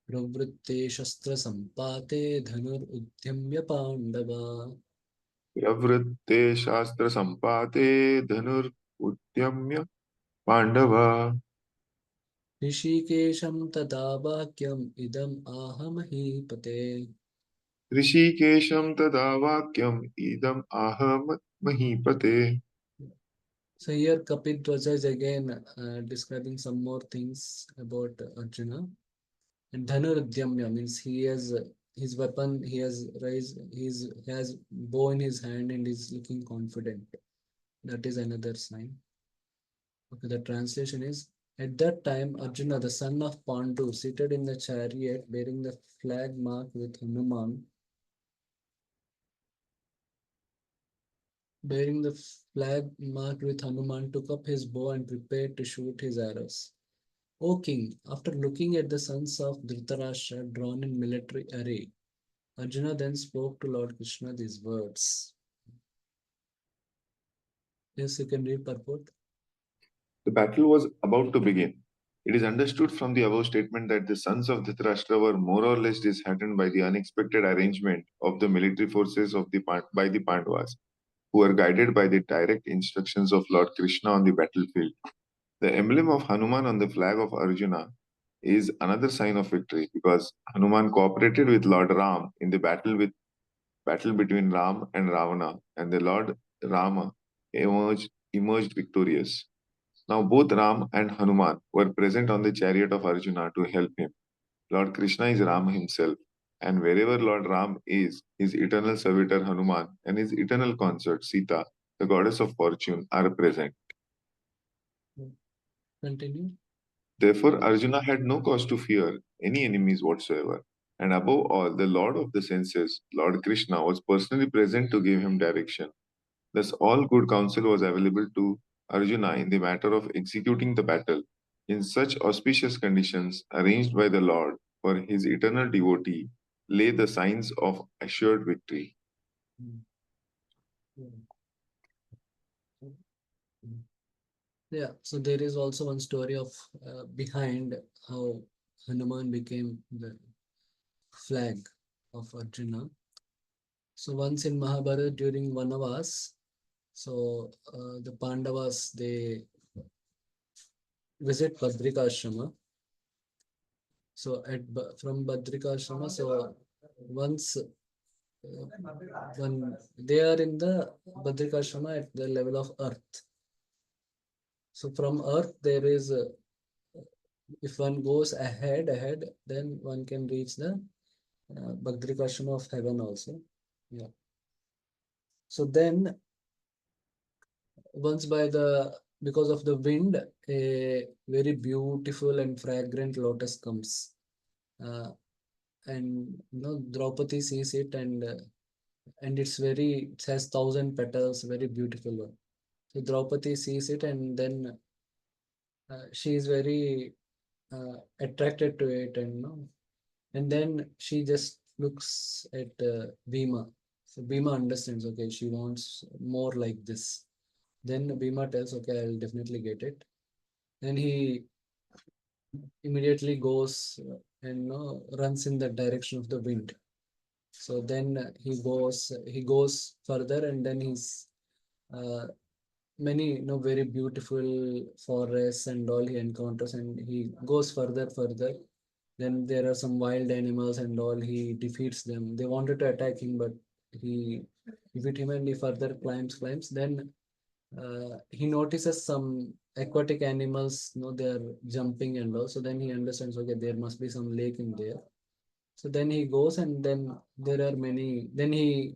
प्रवृत्ते शस्त्रसम्पाते धनुरुद्यम्य पाण्डवा प्रवृत्ते शास्त्रसम्पाते धनुरुद्यम्य पाण्डवा ऋषिकेशं तदा वाक्यम् इदम् आह महीपते. ऋषिकेशं तदा वाक्यम् इदम् आह महीपते. So here Kapidwaja is again describing some more things about Arjuna. And Dhanurudyamya means he has his weapon, he has raised, he has bow in his hand and is looking confident. That is another sign. Okay, the translation is at that time Arjuna, the son of Pandu, seated in the chariot bearing the flag marked with Hanuman, bearing the flag marked with Hanuman, took up his bow and prepared to shoot his arrows. O king, after looking at the sons of Dhritarashtra drawn in military array, Arjuna then spoke to Lord Krishna these words. Yes, you can read purport. The battle was about to begin. It is understood from the above statement that the sons of Dhritarashtra were more or less disheartened by the unexpected arrangement of the military forces of by the Pandavas, who were guided by the direct instructions of Lord Krishna on the battlefield. The emblem of Hanuman on the flag of Arjuna is another sign of victory because Hanuman cooperated with Lord Ram in the battle between Ram and Ravana, and the Lord Rama emerged victorious. Now both Ram and Hanuman were present on the chariot of Arjuna to help him. Lord Krishna is Ram himself, and wherever Lord Ram is, his eternal servitor Hanuman and his eternal consort Sita, the goddess of fortune, are present. Continue. Therefore, Arjuna had no cause to fear any enemies whatsoever. And above all, the Lord of the senses, Lord Krishna, was personally present to give him direction. Thus, all good counsel was available to Arjuna in the matter of executing the battle in such auspicious conditions arranged by the Lord for his eternal devotee lay the signs of assured victory. Yeah, so there is also one story of behind how Hanuman became the flag of Arjuna. So once in Mahabharata during Vanavas, so the Pandavas they visit Badrikashrama. So from Badrikashrama, so once when they are in the Badrikashrama at the level of earth. So from earth there is if one goes ahead, then one can reach the Badrikashrama of heaven also. Yeah. So then once by the because of the wind, a very beautiful and fragrant lotus comes, and Draupadi sees it and it has 1,000 petals, very beautiful one. So Draupadi sees it and then she is very attracted to it and then she just looks at Bhima. So Bhima understands, okay, she wants more like this. Then Bhima tells, okay, I'll definitely get it. Then he immediately goes and runs in the direction of the wind. So then he goes further, and then he's uh, many very beautiful forests and all he encounters, and he goes further. Then there are some wild animals and all. He defeats them. They wanted to attack him, but he defeat him, and he further climbs. Then he notices some aquatic animals. They're jumping and all. So then he understands, okay, there must be some lake in there. So then he goes, and then there are many. Then he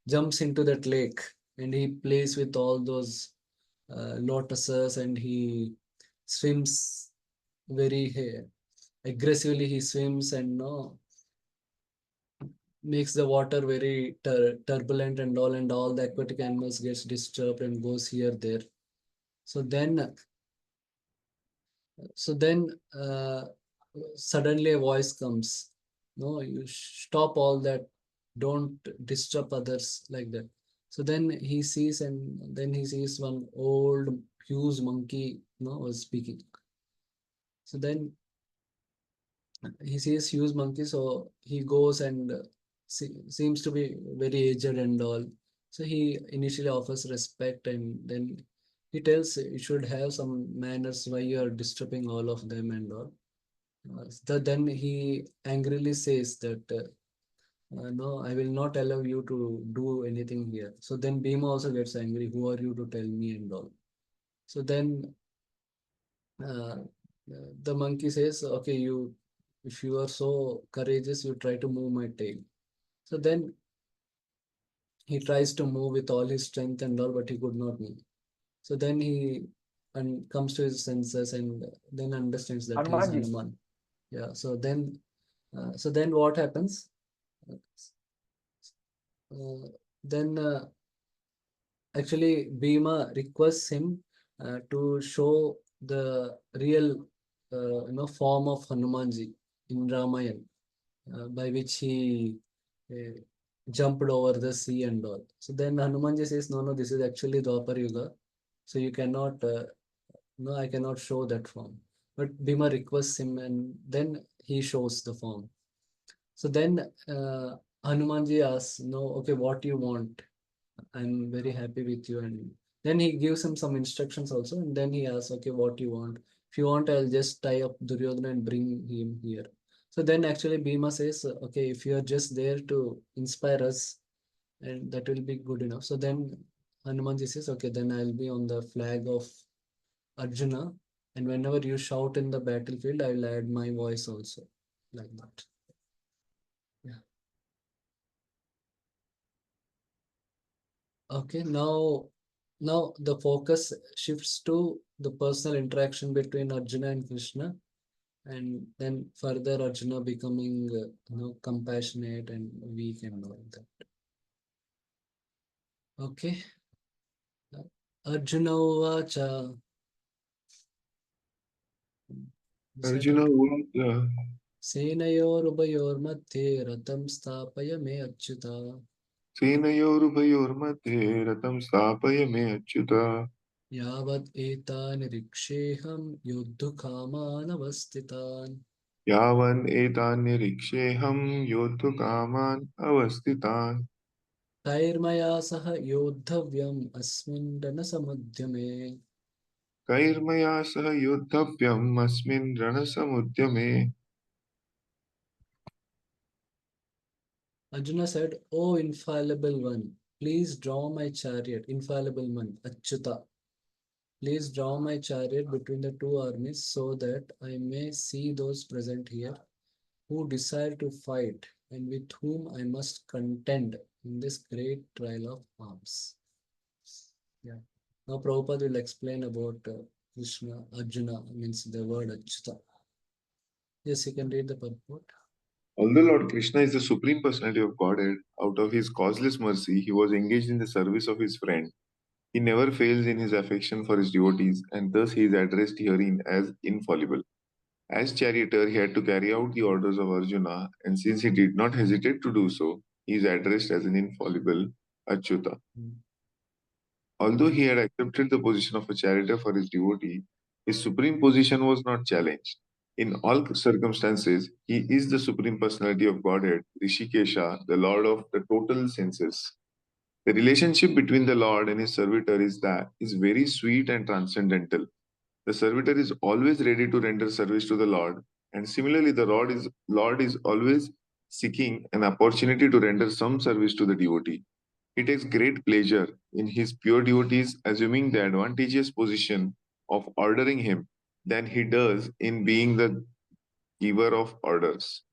jumps into that lake, and he plays with all those lotuses, and he swims very aggressively. He swims, and no makes the water very turbulent and all the aquatic animals gets disturbed and goes here there. So then so then suddenly a voice comes, no, you stop all that, don't disturb others, like that. So then he sees, and then he sees one old huge monkey, was speaking. So then he sees huge monkey, so he goes, and seems to be very aged and all. So he initially offers respect, and then he tells you should have some manners, why you are disturbing all of them and all. Then he angrily says that, no, I will not allow you to do anything here. So then Bhima also gets angry. Who are you to tell me and all? So then uh, the monkey says, okay, if you are so courageous, you try to move my tail. So then he tries to move with all his strength and all, but he could not move. So then he and comes to his senses, and then understands that he is Hanumanji. Hanuman. Yeah. So then what happens? Then actually Bhima requests him to show the real form of Hanumanji in Ramayana, by which he uh, jumped over the sea and all. So then Hanumanji says, no, this is actually Dwapar Yuga, so you cannot, no, I cannot show that form. But Bhima requests him, and then he shows the form. So then Hanumanji asks, no, okay, what you want? I'm very happy with you. And then he gives him some instructions also. And then he asks, okay, what you want? If you want, I'll just tie up Duryodhana and bring him here. So then actually Bhima says, okay, if you are just there to inspire us, and that will be good enough. So then Hanumanji says, okay, then I'll be on the flag of Arjuna. And whenever you shout in the battlefield, I'll add my voice also. Like that. Yeah. Okay, now the focus shifts to the personal interaction between Arjuna and Krishna, and then further Arjuna becoming compassionate and weak and all that. Okay, Arjuna Uvacha. Arjuna was Senayorubayormadhye ratam stapaya me achyuta Senayorubayormadhe ratam stapaya me achyuta yavat etani riksheham yuddhukamanavasthitan. yavan etanyariksheham yodhukaman avasthitan तैर्मया सह योद्धव्यम् अस्मिन् रणसमुद्यमे. kairmaya sah yodhavyam asmin ranasamudyame. Arjuna said, O infallible one, please draw my chariot. Infallible one, Achyuta. Please draw my chariot between the two armies so that I may see those present here who desire to fight and with whom I must contend in this great trial of arms. Yeah. Now Prabhupada will explain about Krishna, Arjuna means the word Achyuta. Yes, you can read the purport. Although Lord Krishna is the supreme personality of Godhead, out of his causeless mercy, he was engaged in the service of his friend. He never fails in his affection for his devotees, and thus he is addressed herein as infallible. As charioteer, he had to carry out the orders of Arjuna, and since he did not hesitate to do so, he is addressed as an infallible Achyuta. Although he had accepted the position of a charioteer for his devotee, his supreme position was not challenged. In all circumstances, he is the Supreme Personality of Godhead, Rishikesha, the Lord of the total senses. The relationship between the Lord and his servitor is very sweet and transcendental. The servitor is always ready to render service to the Lord, and similarly, the Lord is always seeking an opportunity to render some service to the devotee. He takes great pleasure in his pure devotees assuming the advantageous position of ordering him than he does in being the giver of orders.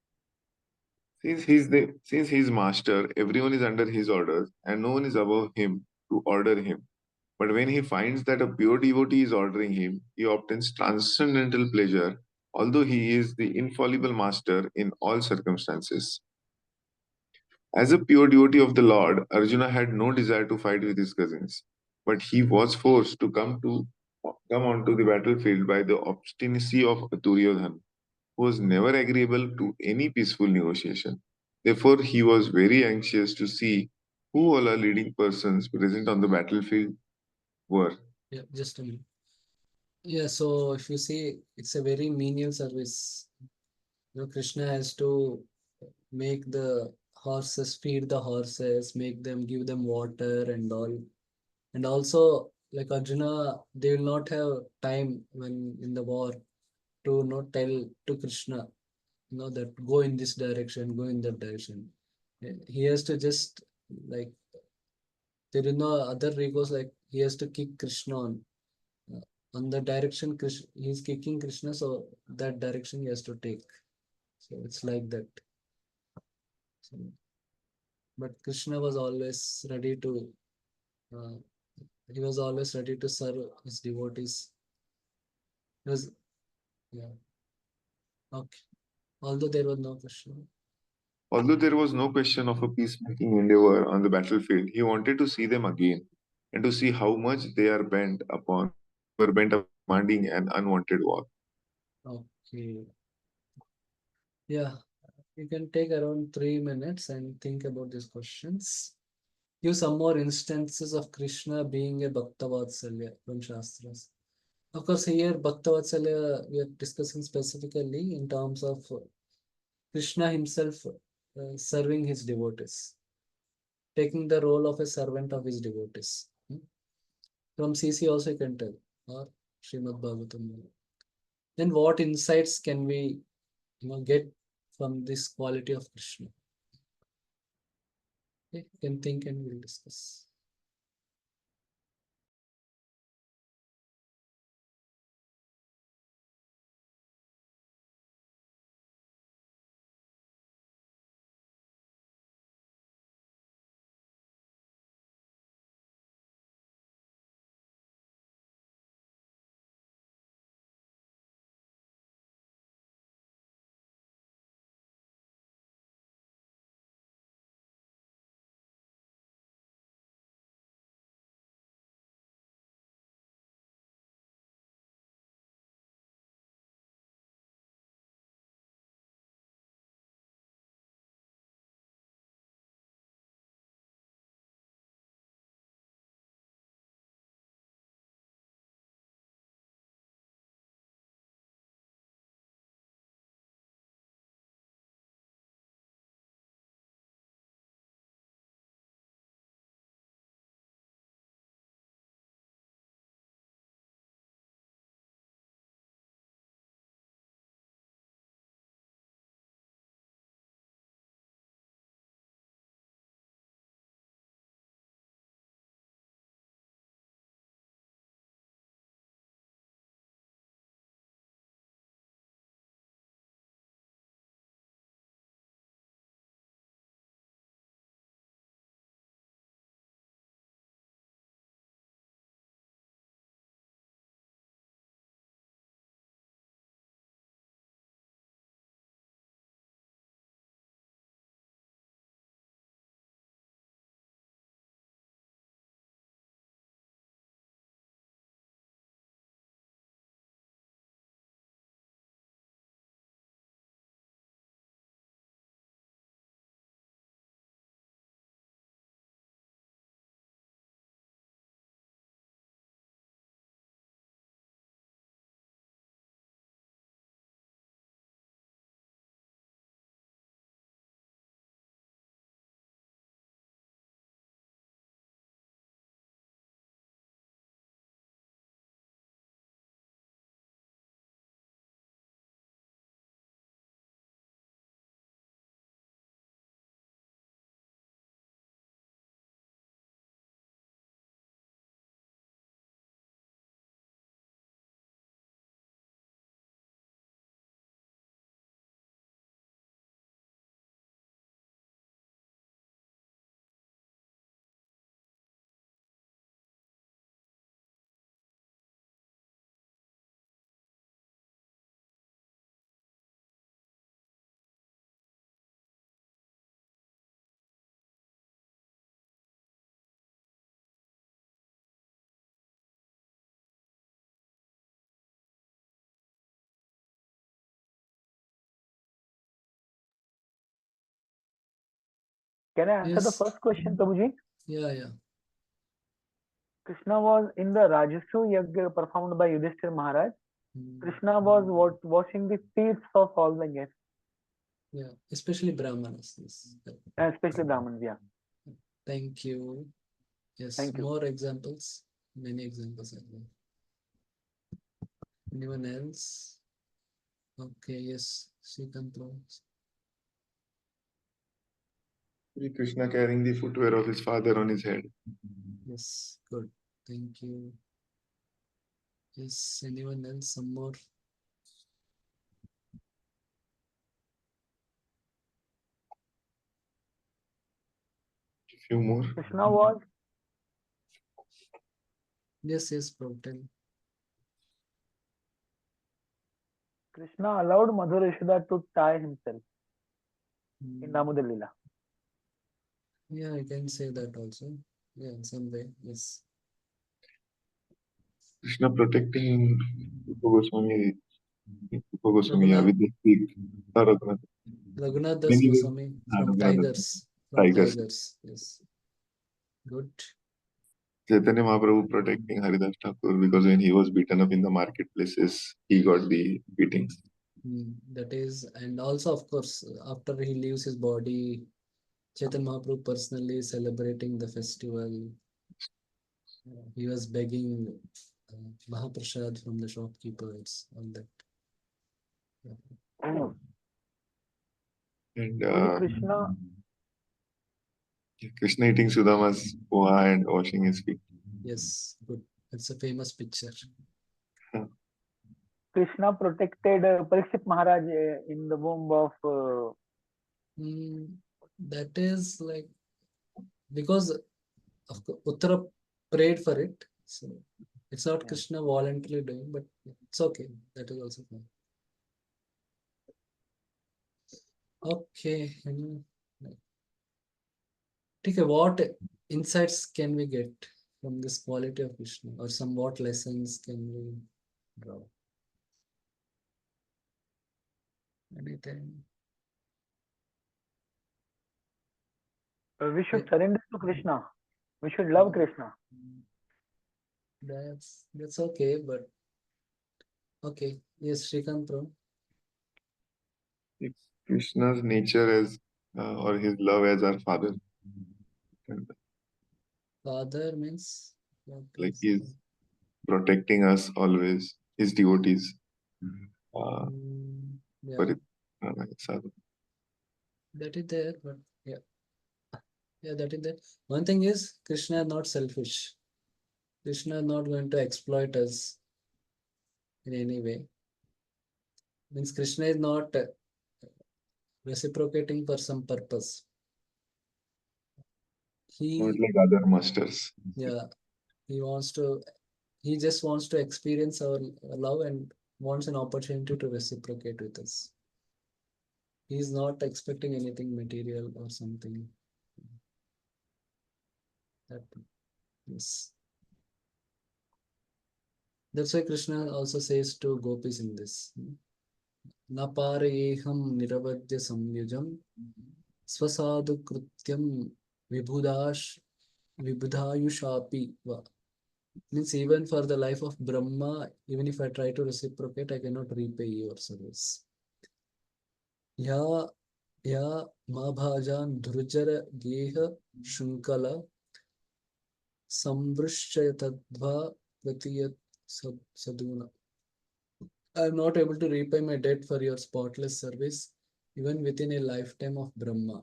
Since he is master, everyone is under his orders, and no one is above him to order him. But when he finds that a pure devotee is ordering him, he obtains transcendental pleasure, although he is the infallible master in all circumstances. As a pure devotee of the Lord, Arjuna had no desire to fight with his cousins, but he was forced to come onto the battlefield by the obstinacy of Duryodhana, who was never agreeable to any peaceful negotiation. Therefore, he was very anxious to see who all our leading persons present on the battlefield were. Yeah, just a minute. Yeah, so if you see, it's a very menial service. Krishna has to make the horses, feed the horses, make them, give them water and all. And also, like Arjuna, they will not have time when in the war to not tell to Krishna, that go in this direction, go in that direction. He has to just, like, there is no other recourse, like he has to kick Krishna uh, on the direction Krishna, he's kicking Krishna, so that direction he has to take. So it's like that. So, but Krishna was always ready to, uh, he was always ready to serve his devotees. He was, yeah, okay. Although there was no question. Although there was no question of a peacemaking endeavor on the battlefield, he wanted to see them again and to see how much they were bent upon commanding an unwanted war. Okay. Yeah, you can take around 3 minutes and think about these questions. Give some more instances of Krishna being a Bhakta Vatsalya from Shastras. Of course, here Bhakta Vatsalya we are discussing specifically in terms of Krishna himself serving his devotees, taking the role of a servant of his devotees. From CC also you can tell, or Srimad Bhagavatam. Then what insights can we get from this quality of Krishna? Okay, you can think and we'll discuss. Can I answer the Yes. first question, Prabhuji? Yeah. Krishna was in the Rajashu Yagya performed by Yudhishthir Maharaj. Krishna was washing the feet of all the guests, Yeah, especially Brahmanas. Yes. especially Brahmins. Yeah. Thank you. Yes, Thank you. more examples. Many examples are there. Anyone else? Okay, yes. Srikanth. Sri Krishna carrying the footwear of his father on his head. Yes, good. Thank you. Yes, anyone else? Some more? A few more. Krishna was Yes, Prabhupada. Krishna allowed Madhura Yashoda to tie himself in Damodar Lila. Yeah, I can say that also. Yeah, in some way, yes. Krishna protecting Goswami, with his feet. Raghunath. Raghunath Das Many ways. Goswami from Raghunath. Tigers. Tigers. Yes. Good. Chaitanya Mahaprabhu protecting Haridas Thakur because when he was beaten up in the marketplaces, he got the beatings. That is, and also, of course, after he leaves his body, Chaitanya Mahaprabhu personally celebrating the festival. He was begging Mahaprasad from the shopkeepers, all that. Yeah. And Krishna eating Sudama's poha and washing his feet. Yes, good. It's a famous picture. Krishna protected Parikshit Maharaj in the womb of that is like because of course, Uttara prayed for it, so it's not Krishna voluntarily doing, but it's okay. That is also fine. Okay. Okay, what insights can we get from this quality of Krishna, or some what lessons can we draw? Anything? we should surrender to Krishna. We should love Krishna. That's okay, but okay. Yes, Srikanth Bro. Krishna's nature as or his love as our father. Father means Like he's protecting us always, his devotees. yeah. Sadhu. That is there, but yeah, that is there. One thing is Krishna is not selfish. Krishna is not going to exploit us in any way. Means Krishna is not reciprocating for some purpose. Not like other masters. Yeah, he just wants to experience our love and wants an opportunity to reciprocate with us. He is not expecting anything material or something. Yes. That's why Krishna also says to gopis in this. Napareham niravadya samyujam swasadu krityam vibudhayushapi va. Means even for the life of Brahma, even if I try to reciprocate, I cannot repay your service. Ya Mabhajan Dhurjara Geha Shunkala Sambrishayatadva Pratiyat Saduna. I am not able to repay my debt for your spotless service, even within a lifetime of Brahma.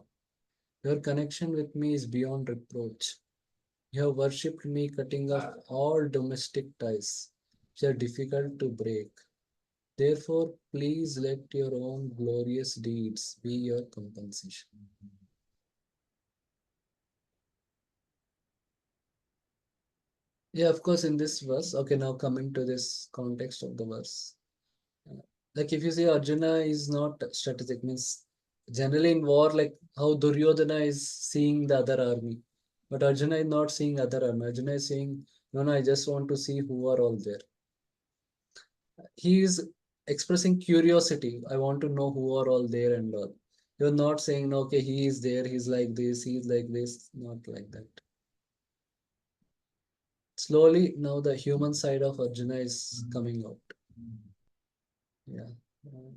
Your connection with me is beyond reproach. You have worshipped me, cutting off all domestic ties, which are difficult to break. Therefore, please let your own glorious deeds be your compensation. Yeah, of course, in this verse, okay, now coming to this context of the verse. Like if you say Arjuna is not strategic, means generally in war, like how Duryodhana is seeing the other army. But Arjuna is not seeing other army. Arjuna is saying, no, I just want to see who are all there. He is expressing curiosity. I want to know who are all there and all. You're not saying, okay, he is there, he's like this, he's like this. Not like that. Slowly, now the human side of Arjuna is coming out. Yeah.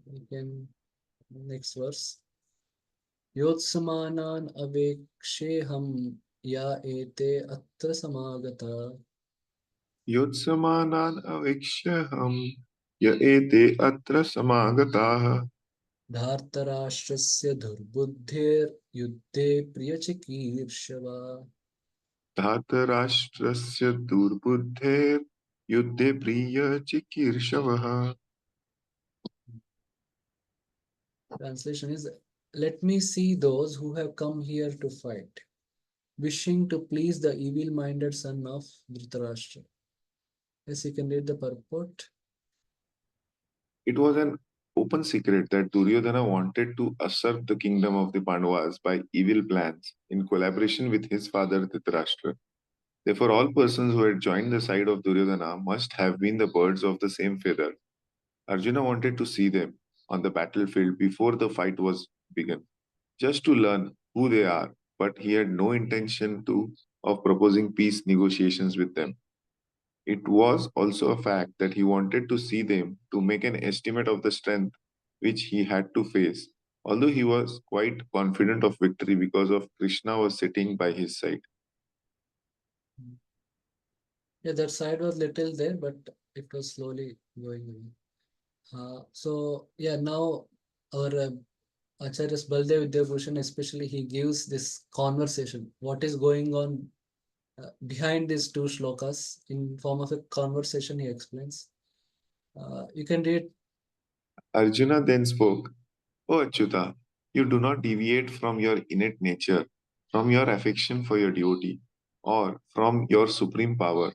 We can, next verse. Yotsamanan aveksheham ya ete atra samagata Yotsamanan avikshaham ya ete atra samagataha. धार्तराष्ट्रस्य दुर्बुद्धेर्युद्धे प्रियचिकीर्षवा. धातराष्ट्रस्य दुर्बुद्धेर् युद्धे प्रिय चिकीर्षवः. Translation is, let me see those who have come here to fight, wishing to please the evil-minded son of Dhritarashtra. Yes, you can read the purport. It was an open secret that Duryodhana wanted to usurp the kingdom of the Pandavas by evil plans in collaboration with his father Dhritarashtra. Therefore, all persons who had joined the side of Duryodhana must have been the birds of the same feather. Arjuna wanted to see them on the battlefield before the fight was begun, just to learn who they are, but he had no intention of proposing peace negotiations with them. It was also a fact that he wanted to see them to make an estimate of the strength which he had to face, although he was quite confident of victory because of Krishna was sitting by his side. Yeah, that side was little there, but it was slowly going away. So yeah, now our Acharya Baldev Vidyabhushan, especially, he gives this conversation. What is going on behind these two shlokas in form of a conversation? He explains. You can read. Arjuna then spoke, O Achyuta, you do not deviate from your innate nature, from your affection for your devotee, or from your supreme power.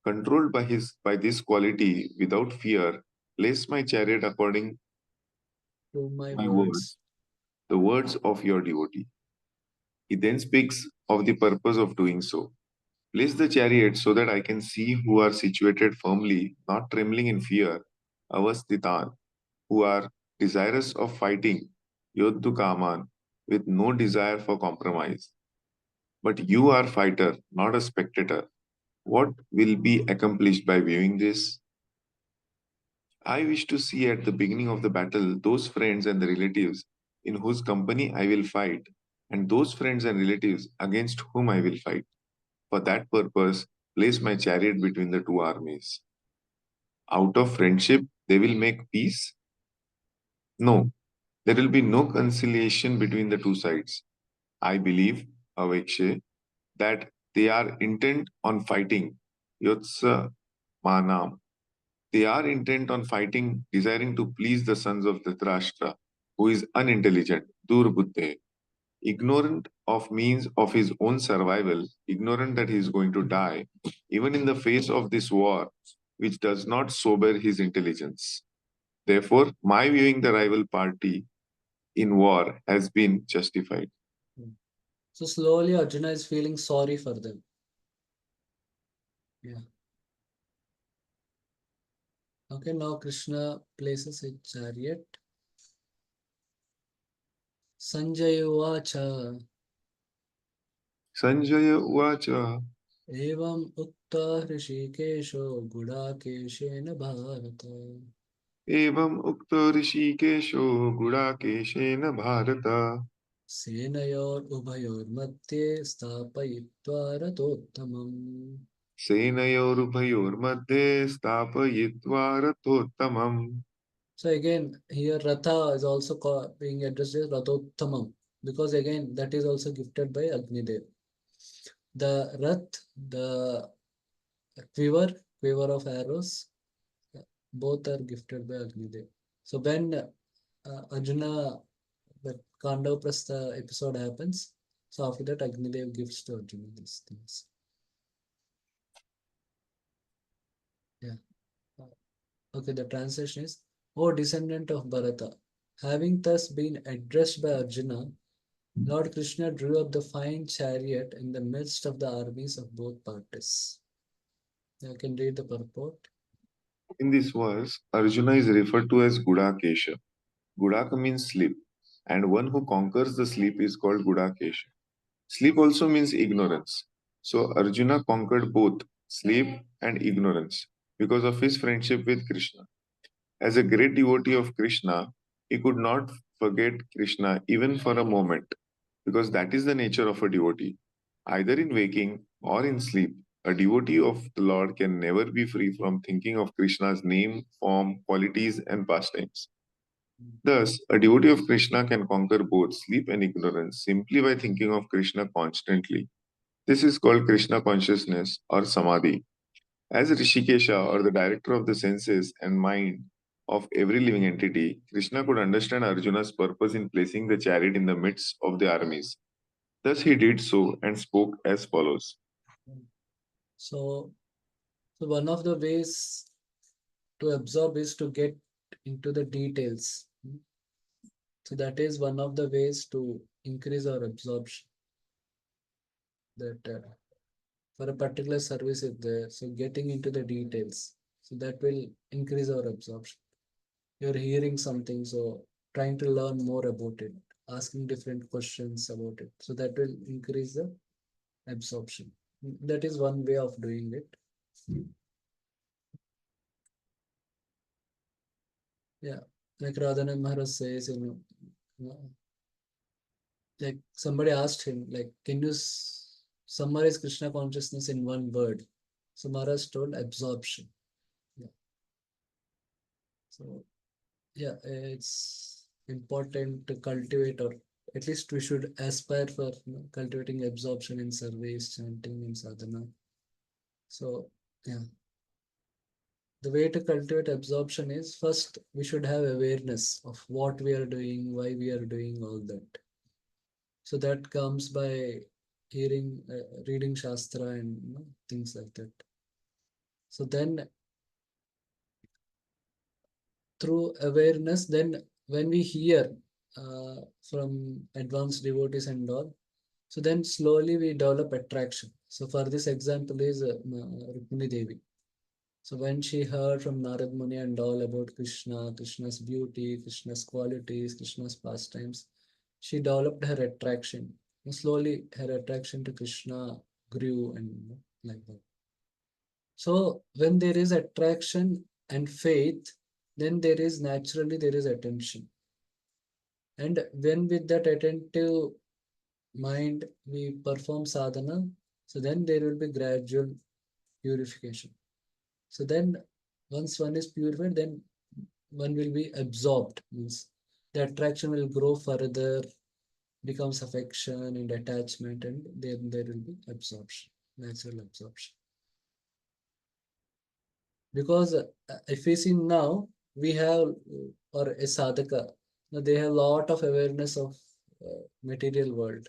Controlled by this quality without fear, place my chariot according To my to my words, words. the words of your devotee. He then speaks of the purpose of doing so. Place the chariot so that I can see who are situated firmly, not trembling in fear, avastitan, who are desirous of fighting, yodhu kaman, with no desire for compromise. But you are fighter, not a spectator. What will be accomplished by viewing this? I wish to see at the beginning of the battle those friends and the relatives in whose company I will fight, and those friends and relatives against whom I will fight. For that purpose, place my chariot between the two armies. Out of friendship, they will make peace? No, there will be no conciliation between the two sides. I believe, Avekshe, that they are intent on fighting. Yotsa Manam. They are intent on fighting, desiring to please the sons of Dhritarashtra, who is unintelligent, Durbuddhe, ignorant of means of his own survival, ignorant that he is going to die, even in the face of this war, which does not sober his intelligence. Therefore, my viewing the rival party in war has been justified. So slowly Arjuna is feeling sorry for them. Yeah. Okay, now Krishna places his chariot. Sanjay Uvacha. Sanjaya Uvacha. एवम् उक्ता हृषीकेशो गुडाकेशेन Bharat. Evam Ukta Rishikesho Gudakeshena Bharata. सेनयोरुभयोर्मध्ये स्थापयित्वा रथोत्तमम्. Senayorubhayormadhe Stapayitva Rathottamam. So again, here Ratha is also being addressed as Rathottamam, because again that is also gifted by Agnidev. The Rath, the quiver of arrows, both are gifted by Agnidev. So when Arjuna, the Kandava Prastha episode happens, so after that Agnidev gives to Arjuna these things. Yeah. Okay, the translation is, O descendant of Bharata, having thus been addressed by Arjuna, Lord Krishna drew up the fine chariot in the midst of the armies of both parties. I can read the purport. In this verse, Arjuna is referred to as Gudakesha. Gudaka means slip, and one who conquers the sleep is called Gudakesha. Sleep also means ignorance. So Arjuna conquered both sleep and ignorance because of his friendship with Krishna. As a great devotee of Krishna, he could not forget Krishna even for a moment because that is the nature of a devotee. Either in waking or in sleep, a devotee of the Lord can never be free from thinking of Krishna's name, form, qualities, and pastimes. Thus, a devotee of Krishna can conquer both sleep and ignorance simply by thinking of Krishna constantly. This is called Krishna consciousness or samadhi. As Rishikesha, or the director of the senses and mind of every living entity, Krishna could understand Arjuna's purpose in placing the chariot in the midst of the armies. Thus he did so and spoke as follows. So, one of the ways to absorb is to get into the details. So that is one of the ways to increase our absorption. That for a particular service is there, so getting into the details, so that will increase our absorption. You're hearing something, so trying to learn more about it, asking different questions about it, so that will increase the absorption. That is one way of doing it. Yeah, like Radhanand Maharaj says, like somebody asked him, like, can you summarize Krishna consciousness in one word? So Maharaj told absorption. Yeah. So yeah, it's important to cultivate, or at least we should aspire for cultivating absorption in service, chanting, and sadhana. So yeah, the way to cultivate absorption is first we should have awareness of what we are doing, why we are doing all that. So that comes by hearing, reading Shastra and things like that. So then through awareness, then when we hear from advanced devotees and all, so then slowly we develop attraction. So for this example is Rukmini Devi. So when she heard from Narad Muni and all about Krishna, Krishna's beauty, Krishna's qualities, Krishna's pastimes, she developed her attraction. And slowly her attraction to Krishna grew and like that. So when there is attraction and faith, then there is attention. And when with that attentive mind we perform sadhana, so then there will be gradual purification. So then once one is purified, then one will be absorbed. Means the attraction will grow further, becomes affection and attachment, and then there will be absorption, natural absorption. Because if we see now, we have, or a sadhaka, they have a lot of awareness of material world,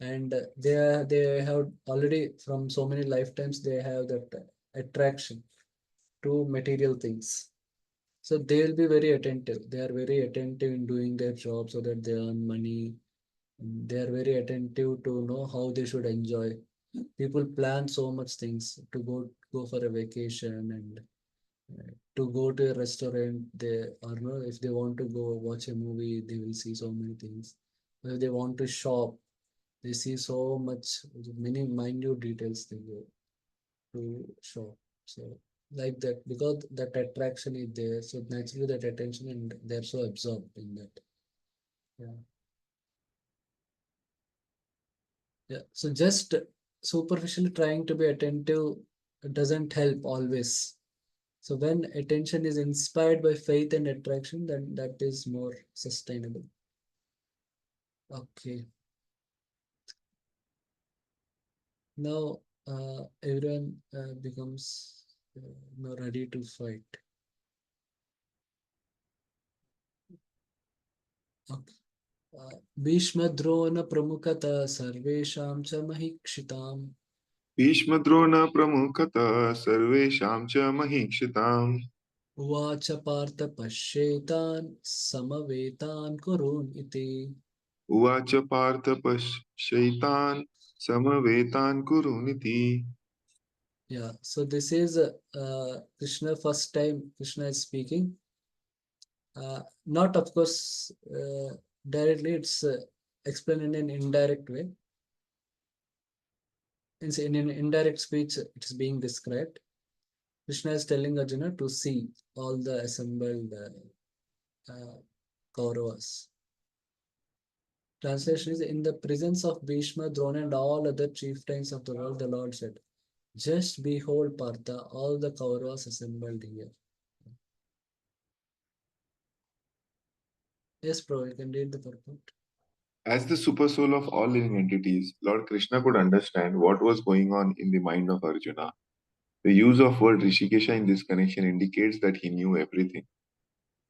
and they have already from so many lifetimes they have that attraction to material things. So they will be very attentive. They are very attentive in doing their job so that they earn money. They are very attentive to know how they should enjoy. People plan so much things to go for a vacation, and to go to a restaurant. They, or no, if they want to go watch a movie, they will see so many things. If they want to shop, they see so much, many minute details they go to shop. So like that, because that attraction is there, so naturally that attention, and they're so absorbed in that. Yeah. Yeah. So just superficially trying to be attentive doesn't help always. So when attention is inspired by faith and attraction, then that is more sustainable. Okay. Now everyone becomes now ready to fight. Okay. भीष्मद्रोण प्रमुखतः सर्वेषां च महिक्षिताम् Bhishmadrona pramukata sarvesham cha mahikshitaम्. उवाच पार्थ पश्येतान् समवेतान् कुरून् इति. Uvacha partha pashaitan samavetan kuruniti. Yeah, so this is Krishna, first time Krishna is speaking. Not of course directly, it's explained in an indirect way. In an indirect speech, it is being described. Krishna is telling Arjuna to see all the assembled Kauravas. Translation is, in the presence of Bhishma, Drona, and all other chieftains of the world, the Lord said, just behold, Partha, all the Kauravas assembled here. Yes, bro, you can read the purport. As the supersoul of all living entities, Lord Krishna could understand what was going on in the mind of Arjuna. The use of word Rishikesha in this connection indicates that he knew everything.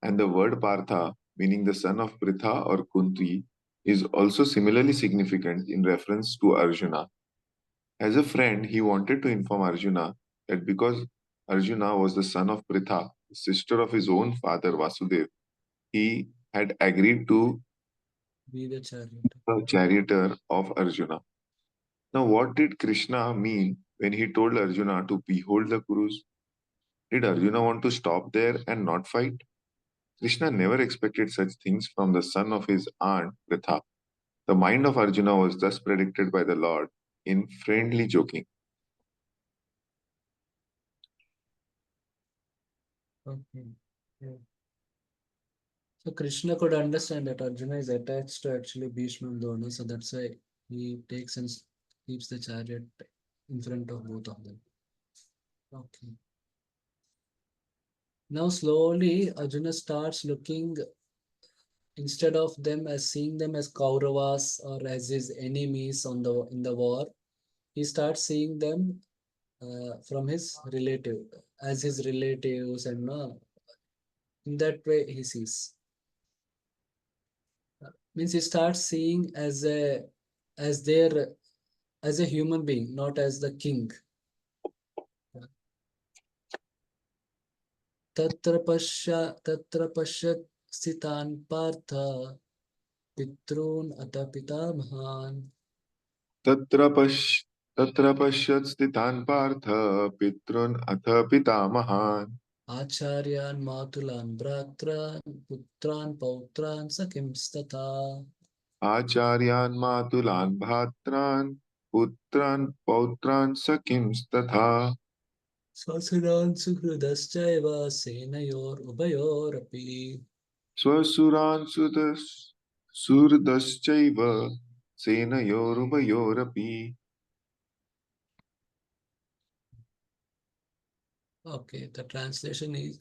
And the word Partha, meaning the son of Pritha or Kunti, is also similarly significant in reference to Arjuna. As a friend, he wanted to inform Arjuna that because Arjuna was the son of Pritha, sister of his own father Vasudev, he had agreed to Be the chariot. the charioteer of Arjuna. Now, what did Krishna mean when he told Arjuna to behold the Kurus? Did Arjuna want to stop there and not fight? Krishna never expected such things from the son of his aunt Pritha. The mind of Arjuna was thus predicted by the Lord in friendly joking. Okay. Yeah. So Krishna could understand that Arjuna is attached to actually Bhishma and Drona, so that's why he takes and keeps the chariot in front of both of them. Okay. Now slowly Arjuna starts looking, instead of them as seeing them as Kauravas or as his enemies in the war, he starts seeing them from his relative, as his relatives, and in that way he sees. Means he starts seeing as their as a human being, not as the king. तत्र पश्यत् स्थितान् पार्थ पितॄन् अथ पितामहान् तत्र पश् तत्र पश्यत् स्थितान् पार्थ पितॄन् अथ पितामहान् आचार्यान् मातुलान् भ्रात्रान् पुत्रान् पौत्रान् सखिंस्तथा आचार्यान् मातुलान् भ्रात्रान् पुत्रान् पौत्रान् सखिंस्तथा स्वसुरान् सुहृदश्चैव सेनयोरुभयोरपि. स्वसुरान् सुहृदश्चैव सेनयोरुभयोरपि. Okay, the translation is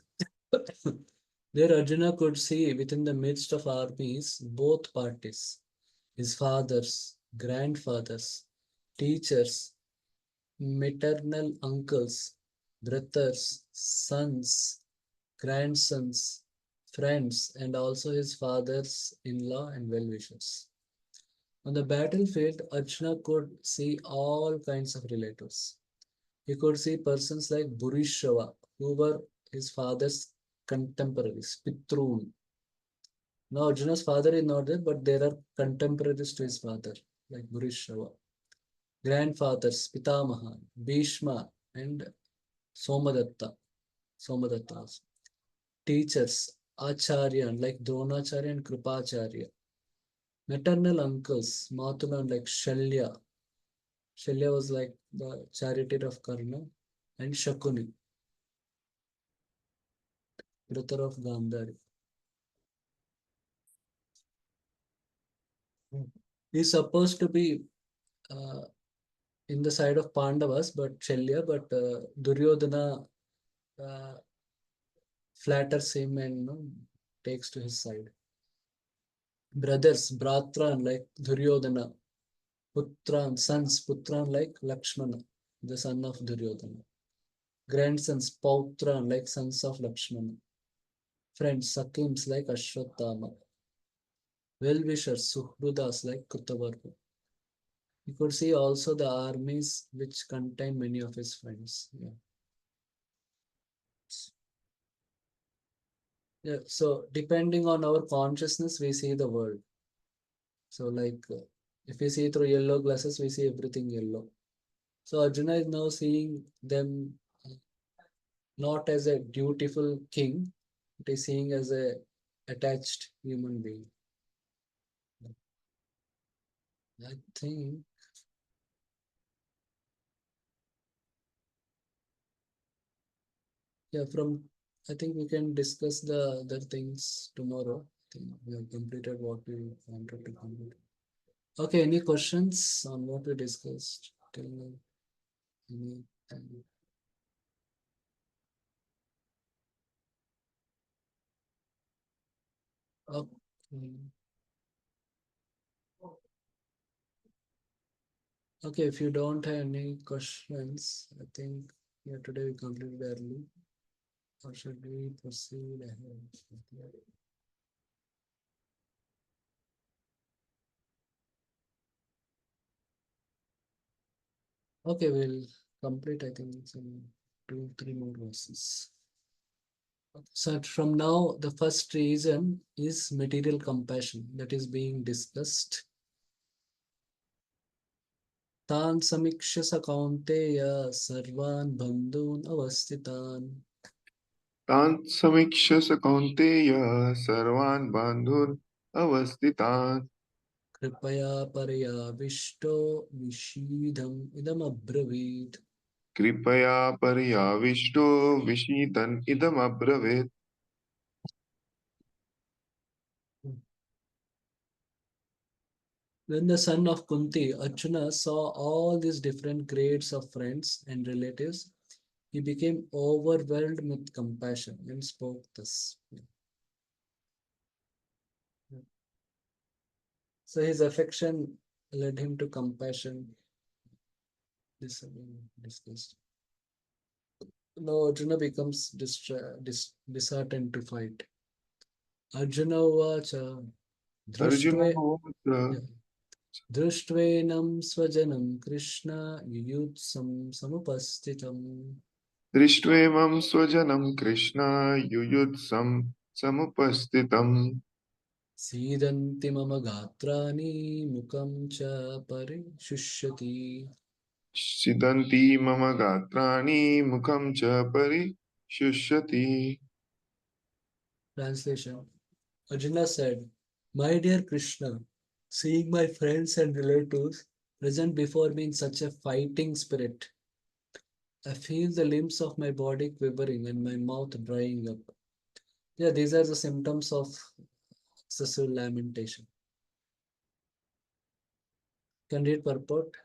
there Arjuna could see within the midst of armies both parties, his fathers, grandfathers, teachers, maternal uncles, brothers, sons, grandsons, friends, and also his fathers-in-law and well-wishers. On the battlefield, Arjuna could see all kinds of relatives. He could see persons like Burishava, who were his father's contemporaries, Pitrun. Now Arjuna's father is not there, but there are contemporaries to his father, like Burishava. Grandfathers, Pitamaha, Bhishma, and Somadatta. Somadatta also. Teachers, Acharya, like Dronacharya and Kripacharya. Maternal uncles, Mathulan, like Shalya. Shalya was like the charioteer of Karna. And Shakuni, brother of Gandhari. He's supposed to be uh, in the side of Pandavas, but Shalya, but Duryodhana flatters him and takes to his side. Brothers, Bratran like Duryodhana, Putran, sons, Putran like Lakshmana, the son of Duryodhana. Grandsons, Pautran like sons of Lakshmana. Friends, Sakims like Ashwatthama. Well-wishers, Suhrudas like Kutavarga. You could see also the armies which contain many of his friends. Yeah. Yeah. So depending on our consciousness, we see the world. So like if we see through yellow glasses, we see everything yellow. So Arjuna is now seeing them not as a dutiful king, but is seeing as a attached human being. I think I think we can discuss the other things tomorrow. I think we have completed what we wanted to complete. Okay, any questions on what we discussed till now? Any, okay. Okay, if you don't have any questions, I think today we completed early. Or should we proceed ahead? Okay, we'll complete, I think, some 2, 3 more verses. So from now, the first reason is material compassion that is being discussed. Tan samikshya sakaunteya sarvan bandhun avasthitan. तान् समीक्ष्य स कौन्तेय सर्वान् बन्धून् अवस्थितान् Kripaya paryavisto vishidham idam abravit. कृपया पर्याविष्टो विषीदन् इदमब्रवीत्. When the son of Kunti, Arjuna, saw all these different grades of friends and relatives, he became overwhelmed with compassion and spoke thus. So his affection led him to compassion. This has been discussed. Now Arjuna becomes disheartened to fight. Arjuna vacha Arjun drishtve उवाच yeah, दृष्ट्वेनं स्वजनं कृष्ण युयुत्सं समुपस्थितम् दृष्ट्वेमं स्वजनं कृष्ण युयुत्सं समुपस्थितम् सीदन्ति मम गात्राणि मुखं च परिशुष्यति. सिदन्ति मम गात्राणि मुखं च परिशुष्यति. Translation. Arjuna said, my dear Krishna, seeing my friends and relatives present before me in such a fighting spirit, I feel the limbs of my body quivering and my mouth drying up. Yeah, these are the symptoms of excessive lamentation. Can read purport.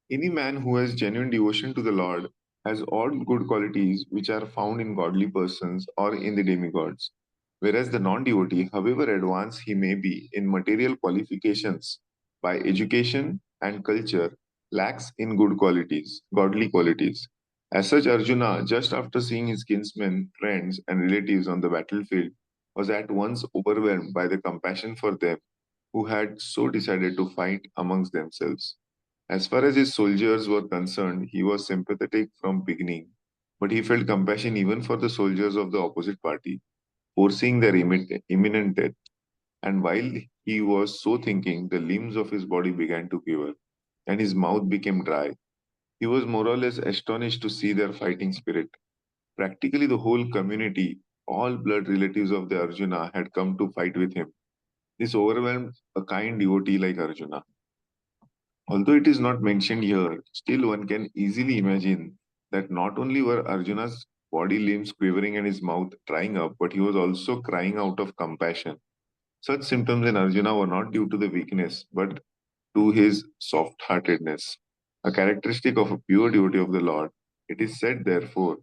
Any man who has genuine devotion to the Lord has all good qualities which are found in godly persons or in the demigods. Whereas the non devotee, however advanced he may be in material qualifications by education and culture, lacks in good qualities, godly qualities. As such, Arjuna, just after seeing his kinsmen, friends, and relatives on the battlefield, was at once overwhelmed by the compassion for them who had so decided to fight amongst themselves. As far as his soldiers were concerned, he was sympathetic from beginning, but he felt compassion even for the soldiers of the opposite party, foreseeing their imminent death. And while he was so thinking, the limbs of his body began to quiver, and his mouth became dry. He was more or less astonished to see their fighting spirit. Practically the whole community, all blood relatives of the Arjuna, had come to fight with him. This overwhelmed a kind devotee like Arjuna. Although it is not mentioned here, still one can easily imagine that not only were Arjuna's body limbs quivering and his mouth drying up, but he was also crying out of compassion. Such symptoms in Arjuna were not due to the weakness, but to his soft heartedness, a characteristic of a pure devotee of the Lord. It is said, therefore,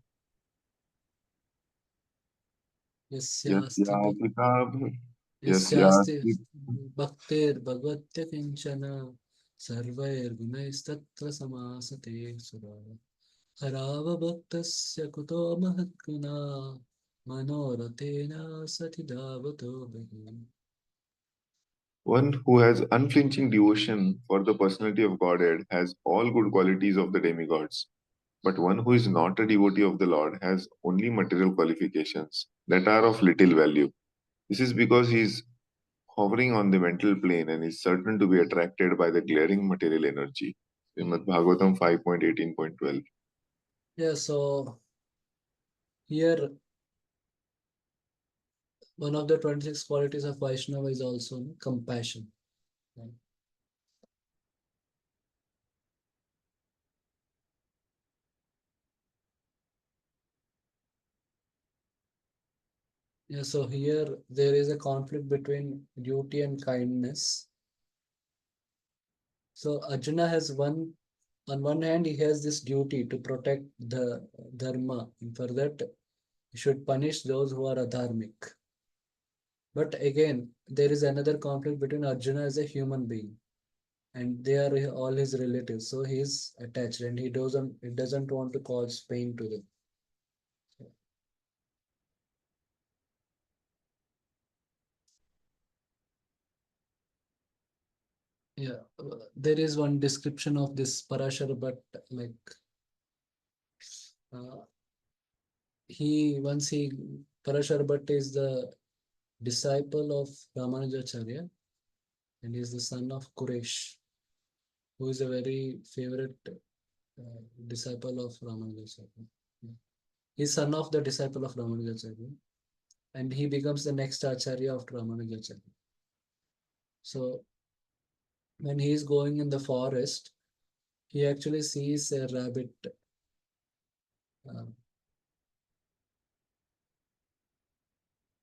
Yasyasti Yasyadhika यस्यास्ति भक्तिर्भगवत्य किञ्चन सर्वैर्गुणैस्तत्र समासते सुरा हरावभक्तस्य कुतो महत्गुणा मनोरथेन सति धावतो बहिः. one who has unflinching devotion for the personality of Godhead has all good qualities of the demigods. But one who is not a devotee of the Lord has only material qualifications that are of little value. This is because he is hovering on the mental plane and is certain to be attracted by the glaring material energy. Srimad Bhagavatam 5.18.12. Yeah, so here one of the 26 qualities of Vaishnava is also compassion. Yeah, so here there is a conflict between duty and kindness. So Arjuna has on one hand, he has this duty to protect the dharma, and for that, he should punish those who are adharmic. But again, there is another conflict between Arjuna as a human being, and they are all his relatives. So he is attached, and he doesn't want to cause pain to them. Yeah, there is one description of this Parashar, but like uh, he Parashar Bhatt is the disciple of Ramanujacharya, and he is the son of Kuresh, who is a very favorite disciple of Ramanujacharya. Yeah. He's son of the disciple of Ramanujacharya, and he becomes the next Acharya after Ramanujacharya. So when he is going in the forest, he actually sees a rabbit.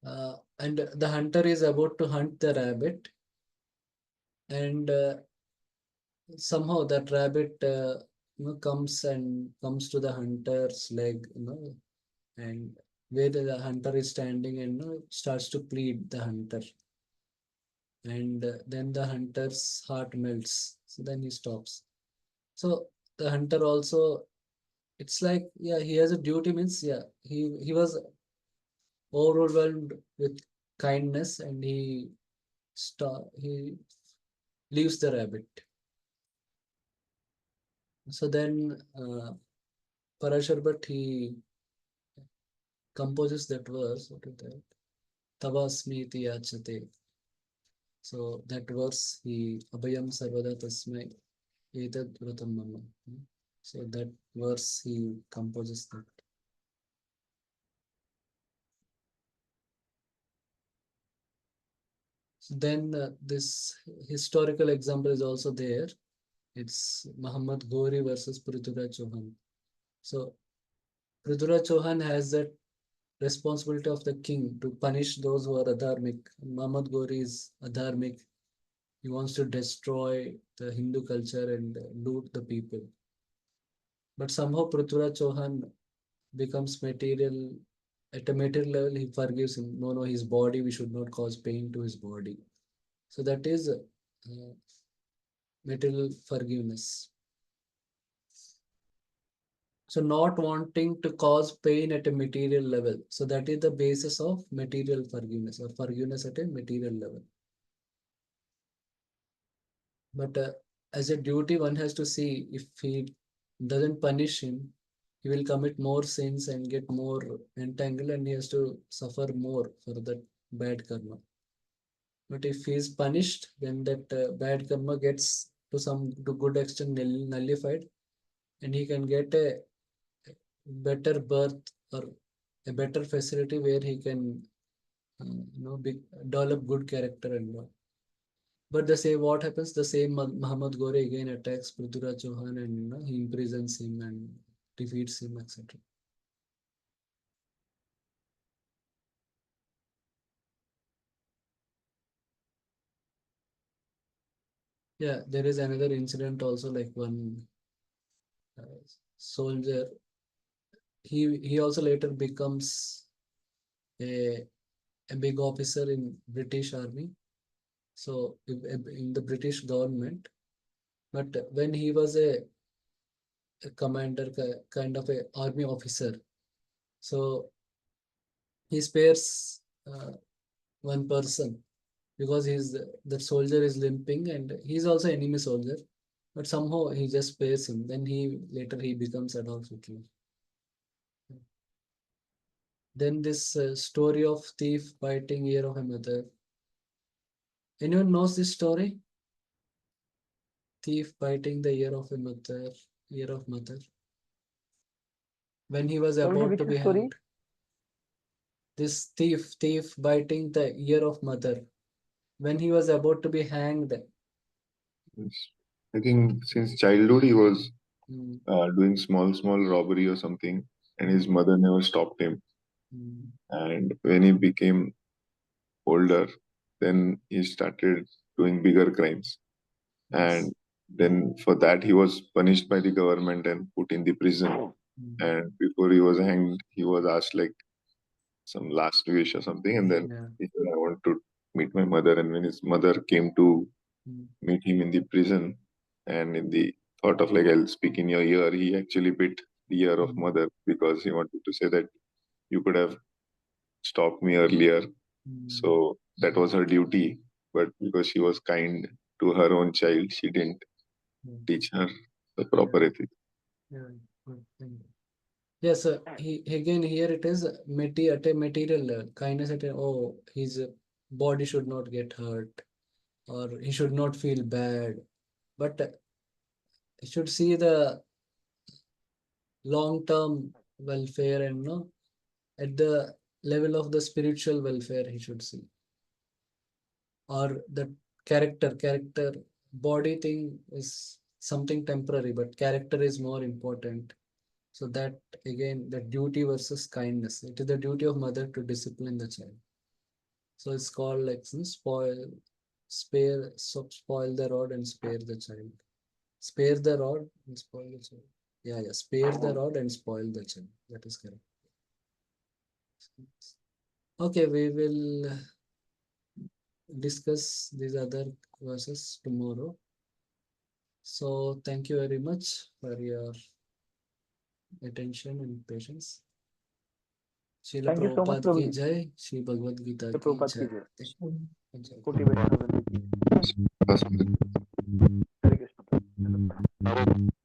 Uh, and the hunter is about to hunt the rabbit, and somehow that rabbit comes to the hunter's leg, and where the hunter is standing, and starts to plead the hunter, and then the hunter's heart melts, so then he stops. So the hunter also, it's like, yeah, he has a duty, means, yeah, he was overwhelmed with kindness, and he leaves the rabbit. So then Parashar Bhatt, he composes that verse. What is that? Tavasmiti yachate. So that verse, he abhayam sarvada tasmai etad vratam mama. So that verse, he composes that. So then this historical example is also there. It's Muhammad Ghori versus Prithviraj Chauhan. So Prithviraj Chauhan has that responsibility of the king to punish those who are adharmic. Muhammad Ghori is adharmic. He wants to destroy the Hindu culture and loot the people. But somehow Prithviraj Chauhan becomes material. At a material level, he forgives him. No, no, his body, we should not cause pain to his body. So that is material forgiveness. So not wanting to cause pain at a material level. So that is the basis of material forgiveness, or forgiveness at a material level. But as a duty, one has to see, if he doesn't punish him, he will commit more sins and get more entangled, and he has to suffer more for that bad karma. But if he is punished, then that bad karma gets to good extent nullified, and he can get a better birth, or a better facility where he can develop good character and all. But the same, what happens? The same Muhammad Ghori again attacks Prithviraj Chauhan, and he imprisons him and defeats him, etc. Yeah, there is another incident also, like one soldier. He also later becomes a, a big officer in British Army. So in the British government, but when he was a commander, kind of a army officer, so he spares one person, because the soldier is limping, and he's also enemy soldier, but somehow he just spares him. Then he becomes Adolf Hitler. Then this story of thief biting ear of a mother. Anyone knows this story? Thief biting the ear of mother. When he was Prabhuji, about which to be story? hanged. This thief biting the ear of mother. When he was about to be hanged, Yes. I think since childhood he was Mm, doing small robbery or something, and his mother never stopped him. mm, And when he became older, then he started doing bigger crimes. And yes. then for that, he was punished by the government and put in the prison. Mm, And before he was hanged, he was asked like some last wish or something. And then yeah. he said, I want to meet my mother. And when his mother came to Mm, meet him in the prison, and in the thought of like, I'll speak in your ear, he actually bit the ear of mm, mother because he wanted to say that you could have stopped me earlier. mm, So that was her duty. But because she was kind to her own child, she didn't mm, teach her the yeah. proper ethics. Yeah. Good. Thank you. Yes, he again here it is at a material level. Kindness at a, oh, his body should not get hurt or he should not feel bad. But he should see the long-term welfare and no at the level of the spiritual welfare he should see or the character body thing is something temporary but character is more important. So that again the duty versus kindness, it is the duty of mother to discipline the child. So it's called like spoil the rod and spare the child. Spare the rod and spoil the child. Yeah, spare the rod and spoil the child, that is correct. Okay, we will discuss these other verses tomorrow. So thank you very much for your attention and patience. Srila Thank you so much, Prabhupada ki Prabhuji. jai, Shri Bhagavad Gita The ki Prabhupada ki jai. jai. Jai. Koti Vaishnava Vrinda ki jai. That's Hare Krishna.